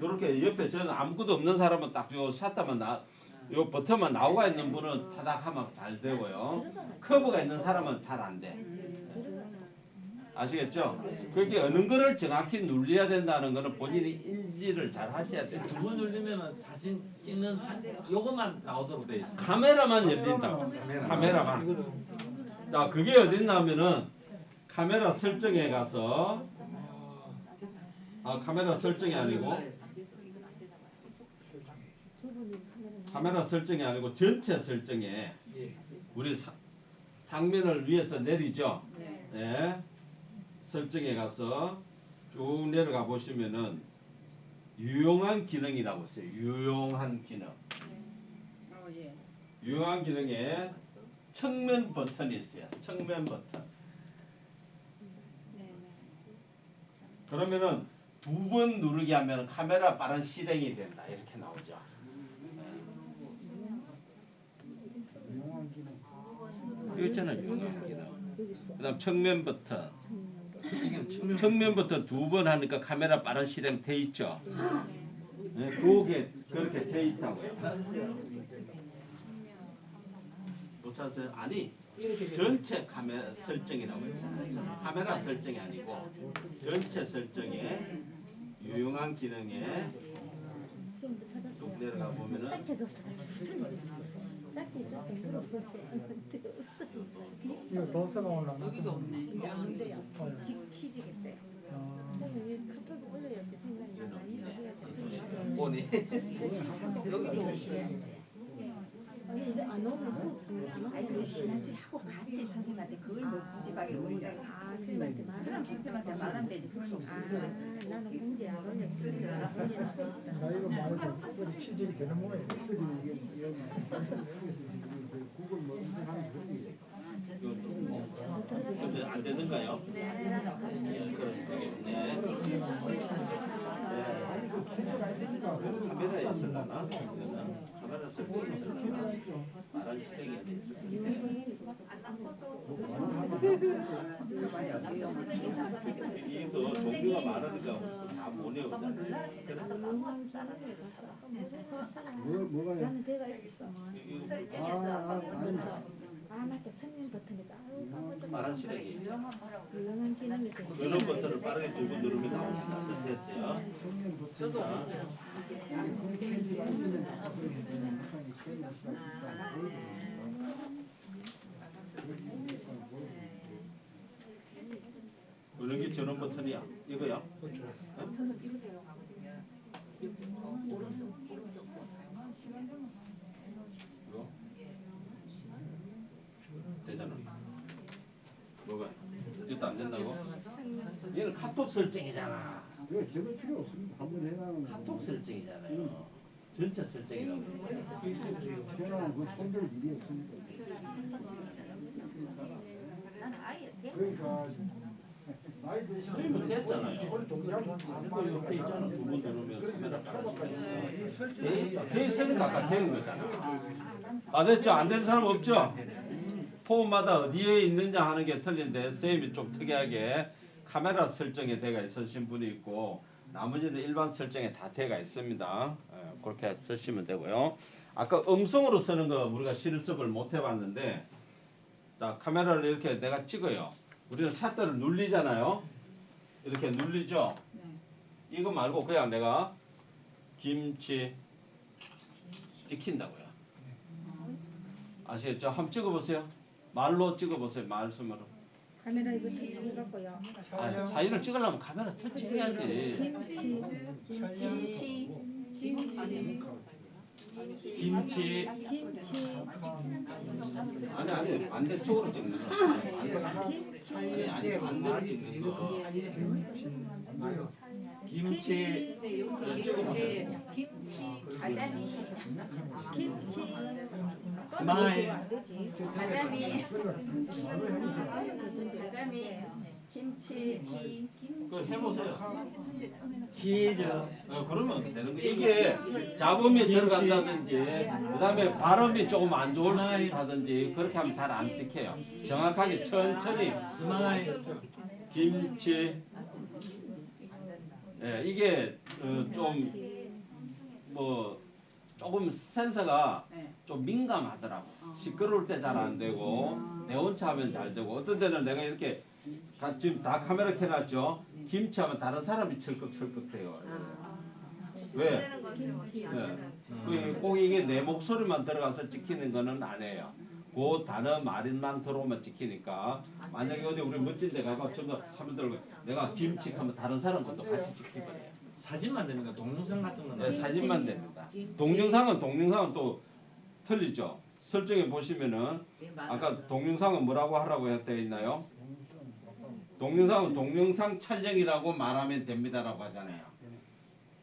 그렇게 옆에 저는 아무것도 없는 사람은 딱 요 샷다만 요 버튼만 나오가 있는 분은 타닥 하면 잘 되고요. 커브가 있는 사람은 잘 안 돼. 아시겠죠? 그게 어느 거를 정확히 눌려야 된다는 거는 본인이 인지를 잘 하셔야 돼요. 두 번 눌리면 사진 찍는 요것만 나오도록 돼 있어요. 카메라만 열린다고. 카메라만. 자, 그게 어딨냐면은 카메라 설정에 가서 카메라 설정이 아니고 카메라 설정이 아니고 전체 설정에 우리 상면을 위에서 내리죠. 네. 설정에 가서 쭉 내려가 보시면은 유용한 기능이라고 있어요. 유용한 기능. 유용한 기능에 측면 버튼이 있어요. 측면 버튼. 그러면은 두 번 누르게 하면 카메라 빠른 실행이 된다. 이렇게 나오죠. 여기 있잖아요. 유용한 기능. 그다음 측면 버튼. 측면 버튼 두 번 하니까 카메라 빠른 실행 돼 있죠. 네, 그게 그렇게 돼 있다고요. 못 찾았어요? 아니 이렇게 전체 카메라 설정이라고 했잖아요. 카메라 설정이 아니고 전체 설정에 유용한 기능에 지금도 쭉 찾았어요. 내려가 보면은 짝대도 없어가지고 무슨 일이 있어. 짝대 있었던 물어보는데 없어. 이거 도서가 올라가. 여기가 없네. 이제 안 돼요. 취직했대요. 아, 저는 이 카톡 올려야지 생각이 많이 해야 돼. 보니 여기도 없어요. 진짜 안 오면 수업 안 아니 오면 그 지난주에 하고 갔지 선생님한테 그걸 뭐 공지방에 올려. 아 선생님한테 그럼 말하면 선생님한테 말하면 되지. 그럴 수 없어. 나는 공지 안 올렸으니까 나 이거 말해도 특별히 취직이 되는 모양이야. 이게 구글 뭐 검색하는 거지. 근데 안 되는가요? 네, 그렇겠네. 카메라에 있을라나? 카메라 설정이 있을라나? 말한 실행이 안 돼 있을까? 이도 종류가 많으니까 다 못 외우잖아. 유용한 기능에 가서 한번 뭐가 나는 대가 있었어. 아, 아 맞다 천년 버튼이다. 아유 까먹었다. 말한 실행이. 유용한 기능이 있어. 누른 버튼을 빠르게 두 번 누르면 나옵니다. 됐어요. 저도 누른 게 전원 버튼이야. 이거야. 이거? 되잖아. 뭐가? 이것도 안 된다고? 얘는 카톡 설정이잖아. 왜 저거 필요 없습니다. 한번 해놔는 카톡 설정이잖아요. 전체 설정이라고. 걔는 그 손댈 일이 없으니까. 나는 아예 돼. 그러니까 나이 드시면 그러면 됐잖아요. 기본 동작이 이거 옆에 있잖아. 두 번 누르면 카메라 따라주니까. 돼 있으니까 아까 되는 거잖아. 아 됐죠? 안 되는 사람 없죠? 폼마다 어디에 있느냐 하는 게 틀린데 선생님이 좀 특이하게 카메라 설정에 돼가 있으신 분이 있고 나머지는 일반 설정에 다 돼가 있습니다. 그렇게 쓰시면 되고요. 아까 음성으로 쓰는 거 우리가 실습을 못 해봤는데 자 카메라를 이렇게 내가 찍어요. 우리는 샷터를 눌리잖아요. 이렇게 눌리죠. 이거 말고 그냥 내가 김치 찍힌다고요. 아시겠죠? 한번 찍어보세요. 말로 찍어보세요. 말씀으로. 카메라 이거 설치해갖고요. 아, 사진을 찍으려면 카메라 설치해야지. 김치 김치. 아니 반대쪽으로 찍는 거. 아니 반대로 찍는 거. 김치. 가자미. 김치 스마일. 가자미. 가자미. 김치. 그거 해보세요. 치즈. 그러면 되는 거. 이게 잡음이 들어간다든지, 그다음에 발음이 조금 안 좋다든지 그렇게 하면 잘 안 찍혀요. 정확하게 천천히. 스마일. 김치. 예, 이게 좀 뭐 조금 센서가 좀 민감하더라고. 시끄러울 때 잘 안 되고 내온차 하면 잘 되고 어떤 데는 내가 이렇게 지금 다 카메라 켜놨죠. 김치 하면 다른 사람이 철컥철컥해요. 왜? 꼭 이게 내 목소리만 들어가서 찍히는 거는 아니에요. 그 단어 말인만 들어오면 찍히니까 만약에 어디 우리 멋진 데 가고 전부 하면 들고 내가 김치 하면 다른 사람 것도 같이 찍히거든요. 사진만 되는 거 동영상 같은 거는 네, 사진만 됩니다. 동영상은 또 틀리죠. 설정해 보시면은 아까 동영상은 뭐라고 하라고 되어 있나요? 동영상은 동영상 촬영이라고 말하면 됩니다라고 하잖아요.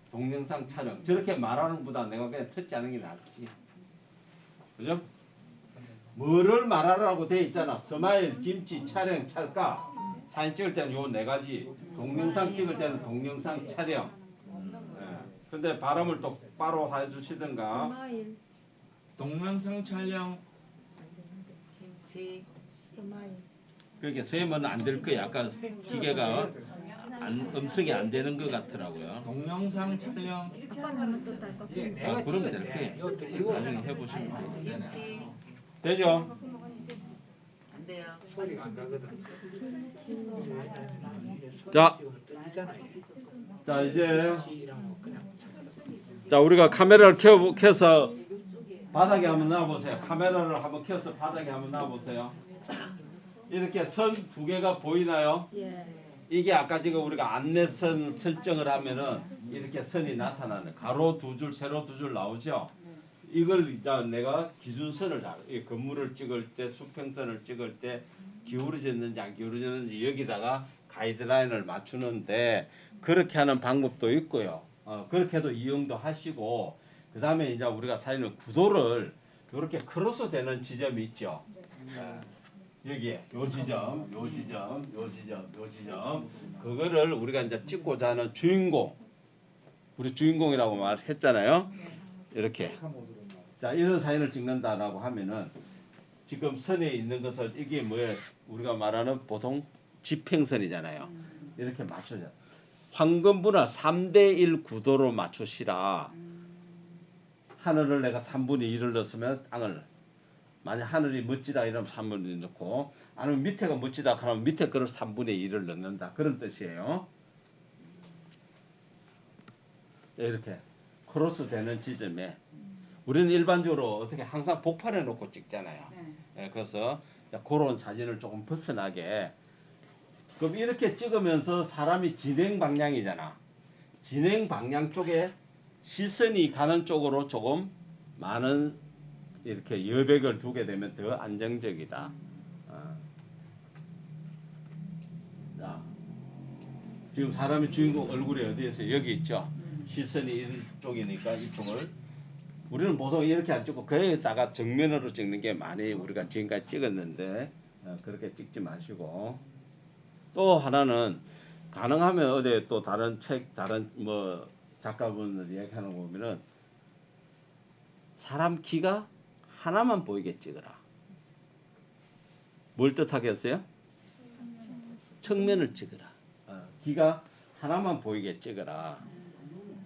동영상 촬영. 저렇게 말하는 것보다 내가 그냥 듣지 않은 게 낫지. 그죠? 뭐를 말하라고 되어 있잖아. 스마일, 김치, 촬영, 찰까. 사진 찍을 때는 요 네 가지. 동영상 찍을 때는 동영상 촬영. 근데 발음을 똑바로 해주시든가. 스마일 동영상 촬영. 김치. 스마일 그렇게 세면 안 될 거야. 아까 기계가 음성이 안 되는 것 같더라고요. 동영상 촬영. 아빠는 하면 또 딸. 그러면 될 거예요. 나중에 해보시면 돼요. 김치. 되죠? 돼요. 소리가 안 나거든. 자. 떨리잖아요. 자 이제 지라고 그냥 자 우리가 카메라를 켜서 바닥에 한번 놔보세요. 카메라를 한번 켜서 바닥에 한번 놔보세요. 이렇게 선 두 개가 보이나요? 예. 이게 아까 지금 우리가 안내선 설정을 하면은 이렇게 선이 나타나는 가로 두 줄, 세로 두 줄 나오죠. 이걸 이제 내가 기준선을 이 건물을 찍을 때 수평선을 찍을 때 기울어졌는지 안 기울어졌는지 여기다가 가이드라인을 맞추는데 그렇게 하는 방법도 있고요. 그렇게도 이용도 하시고 그 다음에 이제 우리가 사진을 구도를 이렇게 크로스 되는 지점이 있죠. 여기에 요 지점, 요 지점, 요 지점, 요 지점 그거를 우리가 이제 찍고자 하는 주인공 우리 주인공이라고 말했잖아요. 이렇게 자 이런 사진을 찍는다라고 하면은 지금 선에 있는 것을 이게 뭐예요? 우리가 말하는 보통 지평선이잖아요. 이렇게 맞추자. 황금분할 3대1 구도로 맞추시라. 하늘을 내가 3분의 1을 넣었으면 땅을 만약 하늘이 멋지다 이러면 3분의 1 넣고 아니면 밑에가 멋지다 그러면 밑에 거를 3분의 1을 넣는다 그런 뜻이에요. 이렇게 크로스 되는 지점에 우리는 일반적으로 어떻게 항상 복판에 놓고 찍잖아요. 그래서 그런 사진을 조금 벗어나게 그럼 이렇게 찍으면서 사람이 진행 방향이잖아. 진행 방향 쪽에 시선이 가는 쪽으로 조금 많은 이렇게 여백을 두게 되면 더 안정적이다. 자, 지금 사람의 주인공 얼굴이 어디에 있어요? 여기 있죠. 시선이 이쪽이니까 이쪽을 우리는 보통 이렇게 안 찍고 거기다가 정면으로 찍는 게 많이 우리가 지금까지 찍었는데 그렇게 찍지 마시고 또 하나는 가능하면 어디 또 다른 책 다른 뭐 작가분들 이야기하는 거 보면은 사람 키가 하나만 보이게 찍어라. 뭘 뜻하겠어요? 측면을 찍어라. 귀가 하나만 보이게 찍어라.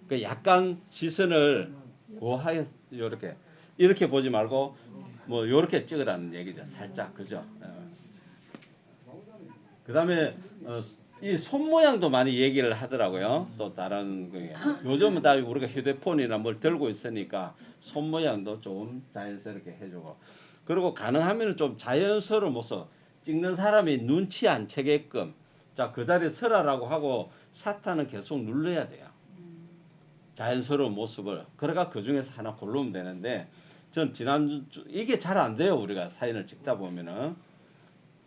그 약간 시선을 고하게 이렇게 보지 말고 뭐 이렇게 찍으라는 얘기죠. 살짝 그죠. 그다음에 이 손 모양도 많이 얘기를 하더라고요. 또 다른 거에 요즘은 다 우리가 휴대폰이나 뭘 들고 있으니까 손 모양도 좀 자연스럽게 해주고 그리고 가능하면 좀 자연스러운 모습 찍는 사람이 눈치 안 채게끔 자 그 자리에 서라라고 하고 샷타는 계속 눌러야 돼요. 자연스러운 모습을 그러니까 그 중에서 하나 고르면 되는데 전 지난주 이게 잘 안 돼요. 우리가 사진을 찍다 보면은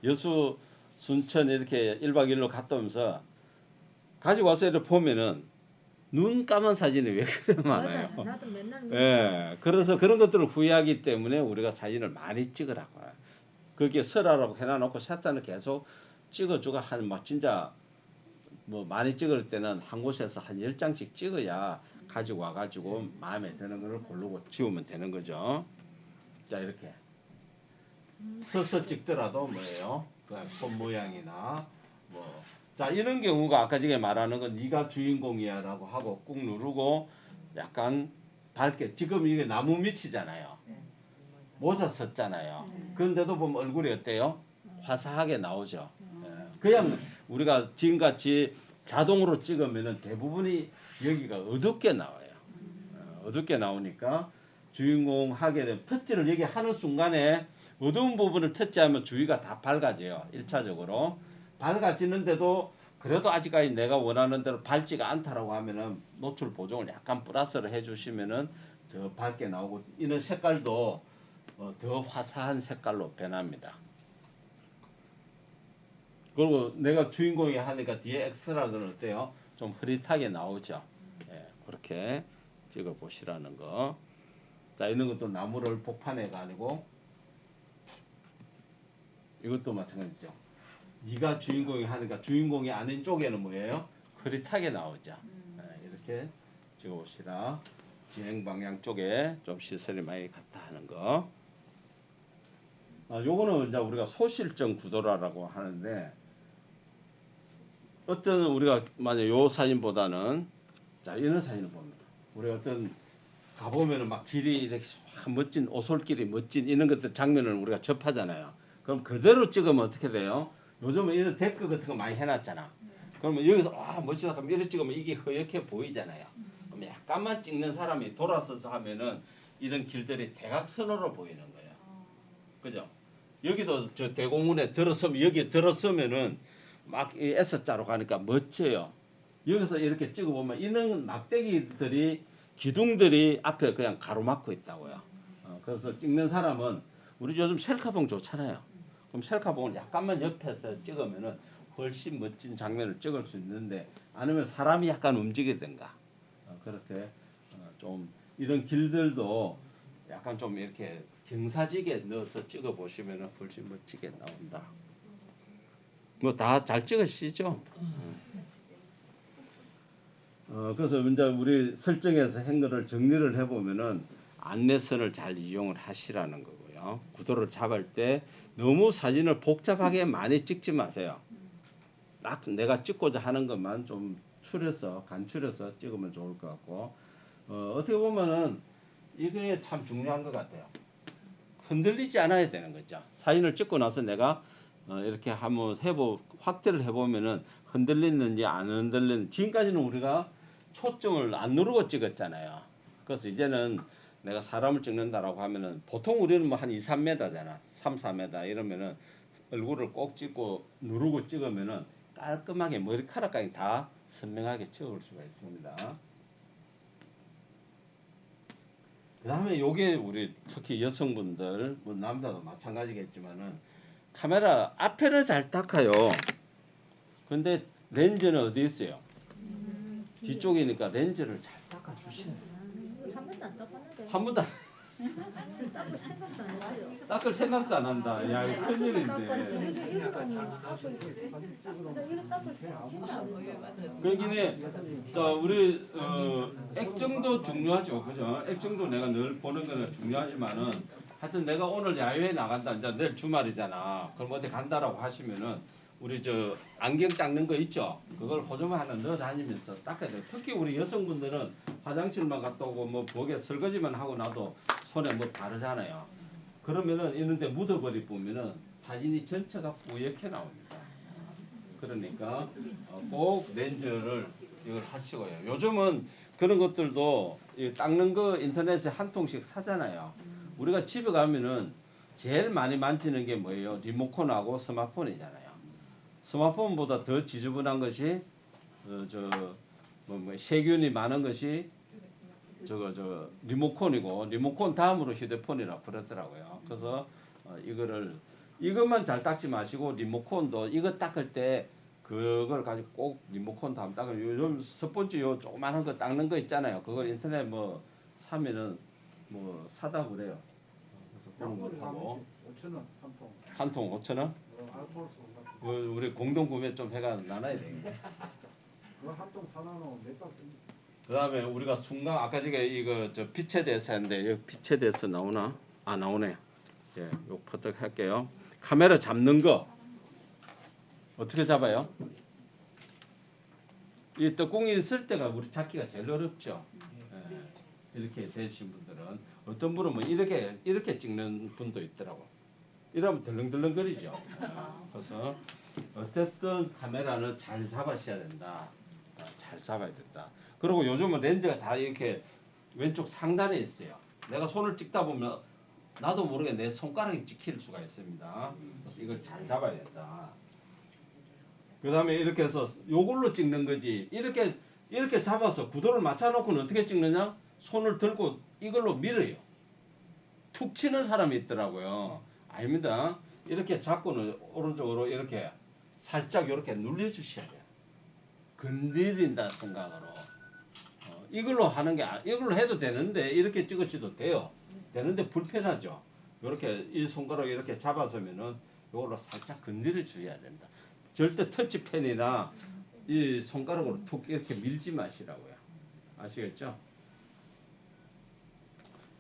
여수 순천 이렇게 1박 2일로 갔다 오면서 가지고 와서 이렇게 보면은 눈 감은 사진이 왜 그래 많아요. 맞아요. 나도 맨날 예, 그래서 그런 것들을 후회하기 때문에 우리가 사진을 많이 찍으라고. 그게 설화라고 해놔놓고 샷단을 계속 찍어주고 뭐 진짜 뭐 많이 찍을 때는 한 곳에서 한 10장씩 찍어야 가지고 와가지고 마음에 드는 거를 고르고 지우면 되는 거죠. 자 이렇게 서서 찍더라도 뭐예요? 손 모양이나 뭐 자 이런 경우가 아까 전에 말하는 건 네가 주인공이야라고 하고 꾹 누르고 약간 밝게 지금 이게 나무 밑이잖아요. 모자 썼잖아요. 그런데도 보면 얼굴이 어때요? 화사하게 나오죠. 그냥 우리가 지금같이 자동으로 찍으면은 대부분이 여기가 어둡게 나와요. 어둡게 나오니까 주인공 하게 되면 터치를 여기 하는 순간에 어두운 부분을 터치하면 주위가 다 밝아져요. 1차적으로. 밝아지는데도 그래도 아직까지 내가 원하는 대로 밝지가 않다라고 하면은 노출 보정을 약간 플러스를 해주시면은 더 밝게 나오고 이런 색깔도 더 화사한 색깔로 변합니다. 그리고 내가 주인공이 하니까 뒤에 엑스트라는 어때요? 좀 흐릿하게 나오죠. 예, 그렇게 찍어 보시라는 거. 자, 이런 것도 나무를 복판에가 아니고 이것도 마찬가지죠. 네가 주인공이 하니까 주인공이 아닌 쪽에는 뭐예요? 흐릿하게 나오죠. 예, 이렇게 찍어 보시라. 진행 방향 쪽에 좀 시선이 많이 갔다 하는 거. 요거는 이제 우리가 소실점 구도라고 하는데 어떤 우리가 만약 요 사진보다는 자 이런 사진을 봅니다. 우리 어떤 가보면은 막 길이 이렇게 멋진 오솔길이 멋진 이런 것들 장면을 우리가 접하잖아요. 그럼 그대로 찍으면 어떻게 돼요? 요즘은 이런 데크 같은 거 많이 해놨잖아. 그러면 여기서 멋지다 하면 이렇게 찍으면 이게 허옇게 보이잖아요. 그럼 약간만 찍는 사람이 돌아서서 하면은 이런 길들이 대각선으로 보이는 거예요. 그죠? 여기도 저 대공원에 들어서면 여기에 들어서면은 막 이 S자로 가니까 멋져요. 여기서 이렇게 찍어보면 이런 막대기들이 기둥들이 앞에 그냥 가로막고 있다고요. 그래서 찍는 사람은 우리 요즘 셀카봉 좋잖아요. 그럼 셀카봉을 약간만 옆에서 찍으면은 훨씬 멋진 장면을 찍을 수 있는데 아니면 사람이 약간 움직이든가 그렇게 좀 이런 길들도 약간 좀 이렇게 경사지게 넣어서 찍어 보시면은 훨씬 멋지게 나온다. 뭐 다 잘 찍으시죠? 그래서 이제 우리 설정에서 한 거를 정리를 해보면은 안내선을 잘 이용을 하시라는 거고요. 구도를 잡을 때 너무 사진을 복잡하게 많이 찍지 마세요. 딱 내가 찍고자 하는 것만 좀 간추려서 찍으면 좋을 것 같고 어떻게 보면은 이게 참 중요한 것 같아요. 흔들리지 않아야 되는 거죠. 사진을 찍고 나서 내가 이렇게 한번 확대를 해보면은 흔들리는지 안 흔들리는지 지금까지는 우리가 초점을 안 누르고 찍었잖아요. 그래서 이제는 내가 사람을 찍는다라고 하면은 보통 우리는 뭐 한 2, 3m잖아. 3, 4m 이러면은 얼굴을 꼭 찍고 누르고 찍으면은 깔끔하게 머리카락까지 다 선명하게 찍을 수가 있습니다. 그 다음에 요게 우리 특히 여성분들 뭐 남자도 마찬가지겠지만은 카메라 앞에는 잘 닦아요. 근데 렌즈는 어디 있어요? 뒤쪽이니까 렌즈를 잘 닦아 주셔야 돼요. 한 번도 안 닦았는데. 한 번도 닦을 생각도 안 했어요. 닦을 생각도 안 한다. 야, 이거 큰일인데. 이거 닦을 생각 진짜 안 했어. 그러기는 우리 액정도 중요하죠, 그죠? 액정도 내가 늘 보는 거는 중요하지만은 하여튼 내가 오늘 야외에 나간다, 이제 내일 주말이잖아. 그럼 어디 간다라고 하시면은 우리 안경 닦는 거 있죠? 그걸 호주머니 하나 넣어 다니면서 닦아야 돼요. 특히 우리 여성분들은 화장실만 갔다 오고 뭐 부엌에 설거지만 하고 나도 손에 뭐 바르잖아요. 그러면은 이런데 묻어버리 보면은 사진이 전체가 뿌옇게 나옵니다. 그러니까 꼭 렌즈를 이걸 하시고요. 요즘은 그런 것들도 닦는 거 인터넷에 한 통씩 사잖아요. 우리가 집에 가면은 제일 많이 만지는 게 뭐예요? 리모컨하고 스마트폰이잖아요. 스마트폰보다 더 지저분한 것이 세균이 많은 것이 리모컨이고 리모컨 다음으로 휴대폰이라 그러더라고요. 그래서 이것만 잘 닦지 마시고 리모컨도 이거 닦을 때 그걸 가지고 꼭 리모컨 다음 닦으면 요즘 스펀지 요 조그만한 거 닦는 거 있잖아요. 그걸 인터넷 뭐 사면은 뭐 사다 그래요. 그래서 그런 거 하고 5,000원 한 통 5,000원? 우리 공동 구매 좀 해가 나눠야 되겠네. 그거 한통 사놔놓으면 몇달 씁니다. 그 다음에 우리가 순간 아까 이거 빛에 대해서 했는데 여기 빛에 대해서 나오나? 나오네. 예, 요 퍼뜩 할게요. 카메라 잡는 거 어떻게 잡아요? 이 떡궁이 있을 때가 우리 잡기가 제일 어렵죠. 예, 이렇게 되신 분들은 어떤 분은 뭐 이렇게 찍는 분도 있더라고. 이러면 덜렁덜렁거리죠. 그래서 어쨌든 카메라는 잘 잡으셔야 된다. 잘 잡아야 된다. 그리고 요즘은 렌즈가 다 이렇게 왼쪽 상단에 있어요. 내가 손을 찍다 보면 나도 모르게 내 손가락이 찍힐 수가 있습니다. 이걸 잘 잡아야 된다. 그 다음에 이렇게 해서 요걸로 찍는 거지. 이렇게 잡아서 구도를 맞춰놓고는 어떻게 찍느냐? 손을 들고 이걸로 밀어요. 툭 치는 사람이 있더라고요. 아닙니다. 이렇게 잡고는 오른쪽으로 이렇게 살짝 이렇게 눌러주셔야 돼요. 건드린다 생각으로. 이걸로 이걸로 해도 되는데 이렇게 찍으셔도 돼요. 되는데 불편하죠. 이렇게 이 손가락 이렇게 잡아서면은 이걸로 살짝 건드려 주셔야 된다. 절대 터치펜이나 이 손가락으로 툭 이렇게 밀지 마시라고요. 아시겠죠?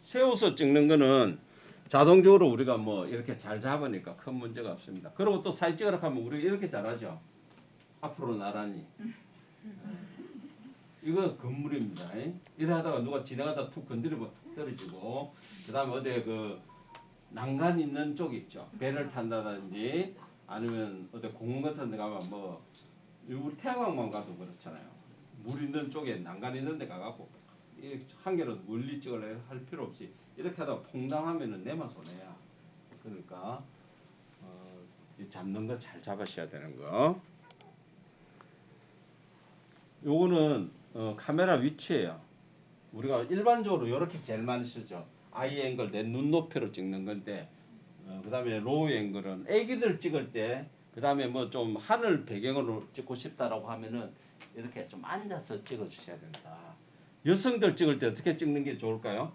세워서 찍는 거는 자동적으로 우리가 뭐 이렇게 잘 잡으니까 큰 문제가 없습니다. 그리고 또 사진 찍으라 하면 우리 이렇게 잘하죠. 앞으로 나란히. 이거 건물입니다. 이래 하다가 누가 지나가다 툭 건드리면 툭 떨어지고, 그 다음에 어디에 난간 있는 쪽 있죠. 배를 탄다든지 아니면 어디 공원 같은 데 가면 뭐 우리 태양광만 가도 그렇잖아요. 물 있는 쪽에 난간 있는 데 가갖고 한 개로 멀리 찍으려 할 필요 없이 이렇게 하다가 퐁당하면은 내만 손해야. 그러니까 이 잡는 거 잘 잡으셔야 되는 거. 요거는 카메라 위치예요. 우리가 일반적으로 이렇게 제일 많이 쓰죠. 아이 앵글 내 눈높이로 찍는 건데 그 다음에 로우 앵글은 애기들 찍을 때 그 다음에 뭐 좀 하늘 배경으로 찍고 싶다라고 하면은 이렇게 좀 앉아서 찍어 주셔야 된다. 여성들 찍을 때 어떻게 찍는 게 좋을까요?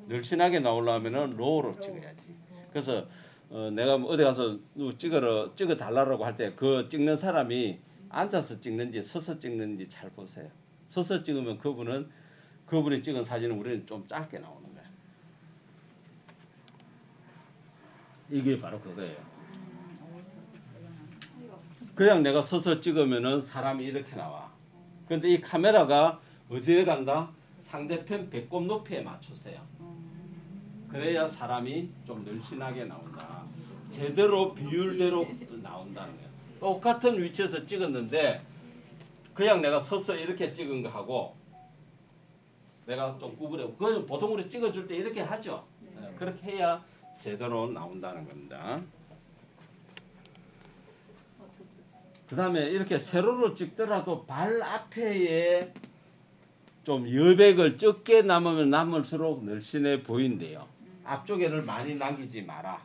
늘씬하게 나오려면은 로우로 찍어야지. 그래서 내가 어디 가서 찍어 달라고 할 때 그 찍는 사람이 앉아서 찍는지 서서 찍는지 잘 보세요. 서서 찍으면 그분이 찍은 사진은 우리는 좀 짧게 나오는 거야. 이게 바로 그거예요. 그냥 내가 서서 찍으면은 사람이 이렇게 나와. 근데 이 카메라가 어디에 간다? 상대편 배꼽 높이에 맞추세요. 그래야 사람이 좀 늘씬하게 나온다. 제대로 비율대로 나온다는 거예요. 똑같은 위치에서 찍었는데 그냥 내가 서서 이렇게 찍은 거하고 내가 좀 구부려. 그건 보통 우리 찍어줄 때 이렇게 하죠. 그렇게 해야 제대로 나온다는 겁니다. 그 다음에 이렇게 세로로 찍더라도 발 앞에 좀 여백을 적게 남으면 남을수록 늘씬해 보인대요. 앞쪽에를 많이 남기지 마라.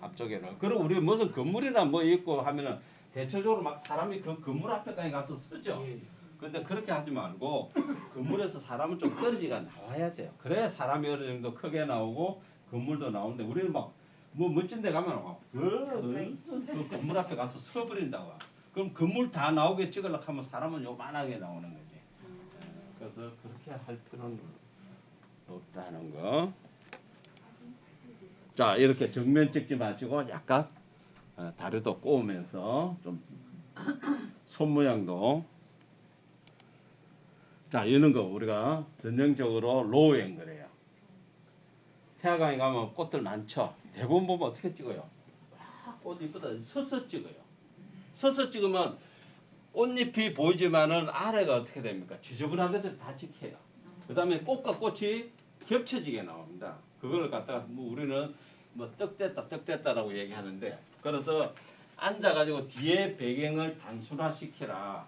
앞쪽에를. 그리고 우리 무슨 건물이나 뭐 있고 하면은 대체적으로 막 사람이 그 건물 앞에까지 가서 서죠. 근데 그렇게 하지 말고 건물에서 사람은 좀 떨어지가 나와야 돼요. 그래야 사람이 어느 정도 크게 나오고 건물도 나오는데 우리는 막 뭐 멋진 데 가면 그 건물 앞에 가서 서버린다고. 그럼 건물 다 나오게 찍으려고 하면 사람은 요만하게 나오는 거지. 그래서 그렇게 할 필요는 없다는 거. 자, 이렇게 정면 찍지 마시고 약간 다리도 꼬우면서 좀 손 모양도. 자, 이런 거 우리가 전형적으로 로우 앵글이에요. 태화강에 가면 꽃들 많죠. 대부분 보면 어떻게 찍어요? 꽃 이쁘다. 서서 찍어요. 서서 찍으면 꽃잎이 보이지만은 아래가 어떻게 됩니까? 지저분한 것들 다 찍혀요. 그 다음에 꽃과 꽃이 겹쳐지게 나옵니다. 그걸 갖다가 뭐 우리는 뭐 떡됐다라고 얘기하는데, 그래서 앉아가지고 뒤에 배경을 단순화시켜라.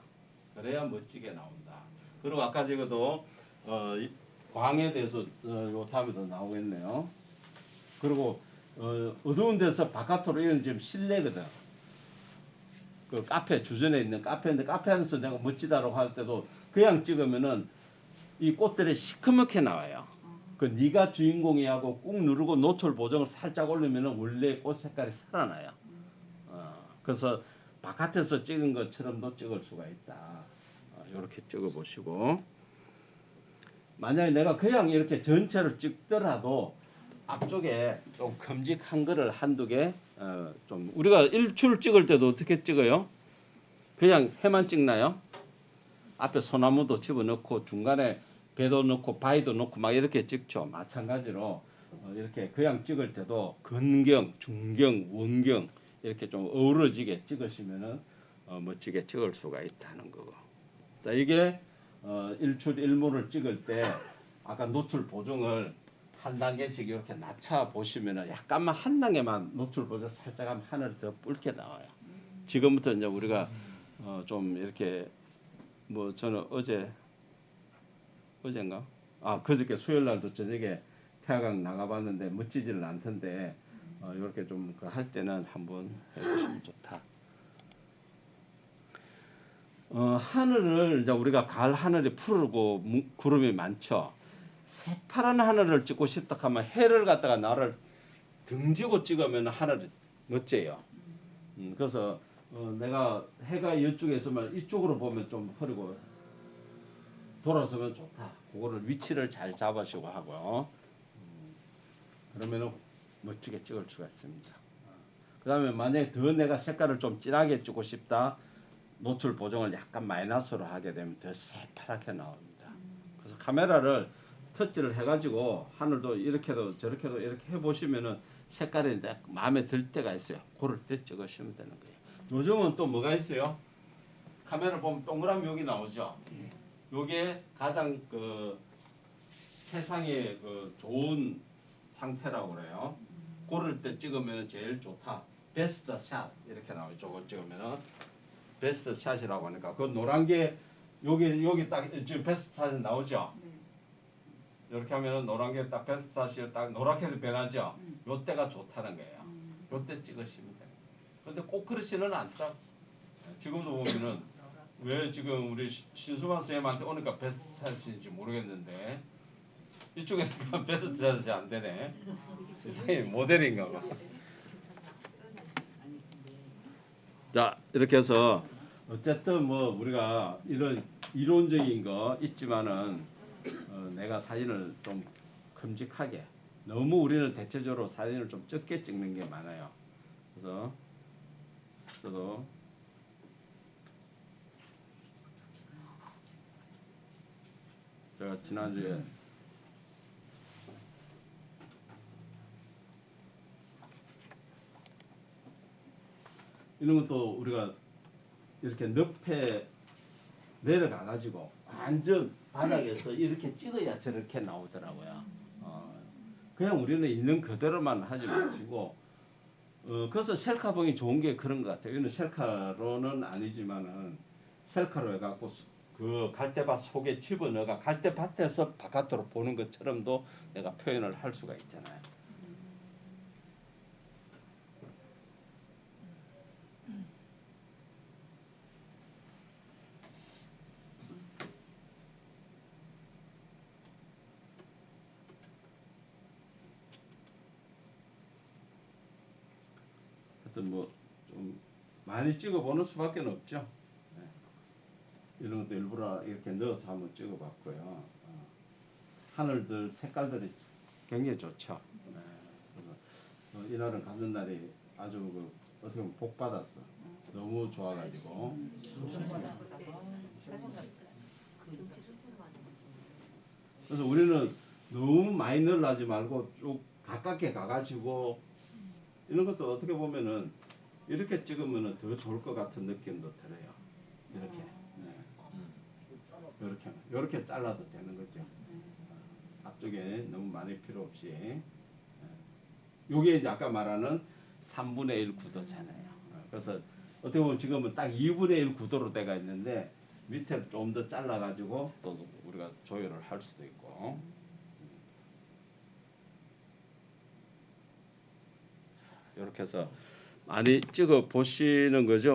그래야 멋지게 나온다. 그리고 아까 적어도 광에 대해서 요 다음에도 나오겠네요. 그리고 어두운 데서 바깥으로 이런 지금 실내거든. 그 카페 주전에 있는 카페인데 카페 안에서 내가 멋지다라고 할 때도 그냥 찍으면은 이 꽃들이 시커멓게 나와요. 그 네가 주인공이 하고 꾹 누르고 노출 보정을 살짝 올리면은 원래 꽃 색깔이 살아나요. 그래서 바깥에서 찍은 것처럼도 찍을 수가 있다. 이렇게 찍어 보시고, 만약에 내가 그냥 이렇게 전체를 찍더라도 앞쪽에 좀 큼직한 거를 한두 개, 좀 우리가 일출 찍을 때도 어떻게 찍어요? 그냥 해만 찍나요? 앞에 소나무도 집어넣고 중간에 배도 넣고 바위도 넣고 막 이렇게 찍죠. 마찬가지로 이렇게 그냥 찍을 때도 근경, 중경, 원경 이렇게 좀 어우러지게 찍으시면은 멋지게 찍을 수가 있다는 거고. 자, 이게 일출 일몰을 찍을 때 아까 노출 보정을 한 단계씩 이렇게 낮춰 보시면은 약간만 한 단계만 노출 보정 살짝 하면 하늘이 더 붉게 나와요. 지금부터 이제 우리가 좀 이렇게 뭐 저는 어젠가 그저께 수요일 날도 저녁에 태화강 나가봤는데 멋지지는 않던데 이렇게 좀 할 때는 한번 해보시면 좋다. 하늘을 이제 우리가 가을 하늘이 푸르고 구름이 많죠. 새파란 하늘을 찍고 싶다 하면 해를 갖다가 나를 등지고 찍으면 하늘이 멋져요. 그래서 내가 해가 이쪽에 있으면 이쪽으로 보면 좀 흐리고 돌아서면 좋다. 그거를 위치를 잘 잡으시고 하고 그러면은 멋지게 찍을 수가 있습니다. 그 다음에 만약에 더 내가 색깔을 좀 진하게 찍고 싶다. 노출 보정을 약간 마이너스로 하게 되면 더 새파랗게 나옵니다. 그래서 카메라를 터치를 해가지고 하늘도 이렇게도 저렇게도 이렇게 해보시면은 색깔이 이제 마음에 들 때가 있어요. 그럴 때 찍으시면 되는 거예요. 요즘은 또 뭐가 있어요? 카메라 보면 동그라미 여기 나오죠. 요게 가장 그 세상에 그 좋은 상태라고 그래요. 고를 때 찍으면 제일 좋다. 베스트 샷 이렇게 나와요. 저걸 찍으면은 베스트 샷이라고 하니까 그 노란 게 여기 딱 지금 베스트 샷이 나오죠. 이렇게 하면은 노란 게 딱 베스트 샷이 딱 노랗게 변하죠. 요 때가 좋다는 거예요. 요 때 찍으시면 돼요. 근데 꼭 그렇지는 않다. 지금도 보면은 왜 지금 우리 신수만 선생님한테 오니까 베스트 샷인지 모르겠는데 이쪽에는 베스트 샷이 안 되네. 세상에 모델인가 봐. 자, 이렇게 해서 어쨌든 뭐 우리가 이런 이론적인 거 있지만은 내가 사진을 좀 큼직하게 너무 우리는 대체적으로 사진을 좀 적게 찍는 게 많아요. 그래서 저도 제가 지난주에 이런 것도 우리가 이렇게 늪에 내려가 가지고 완전 바닥에서 이렇게 찍어야 저렇게 나오더라고요. 그냥 우리는 있는 그대로만 하지 마시고 그래서 셀카봉이 좋은 게 그런 것 같아요. 이는 셀카로는 아니지만은 셀카로 해갖고 그 갈대밭 속에 집어넣어가 갈대밭에서 바깥으로 보는 것처럼도 내가 표현을 할 수가 있잖아요. 하여튼 뭐 좀 많이 찍어보는 수밖에 없죠. 네. 이런 것도 일부러 이렇게 넣어서 한번 찍어봤고요. 하늘들 색깔들이 굉장히 좋죠. 네. 그래서 이날은 가는 날이 아주 그 어떻게 보면 복 받았어. 너무 좋아가지고. 그래서 우리는 너무 많이 늘어나지 말고 쭉 가깝게 가가지고 이런 것도 어떻게 보면은 이렇게 찍으면은 더 좋을 것 같은 느낌도 들어요. 이렇게. 네. 이렇게 잘라도 되는 거죠. 앞쪽에 너무 많이 필요 없이. 요게 이제 아까 말하는 3분의 1 구도잖아요. 그래서 어떻게 보면 지금은 딱 2분의 1 구도로 돼가 있는데 밑에 좀 더 잘라가지고 또 우리가 조율을 할 수도 있고. 이렇게 해서 많이 찍어 보시는 거죠.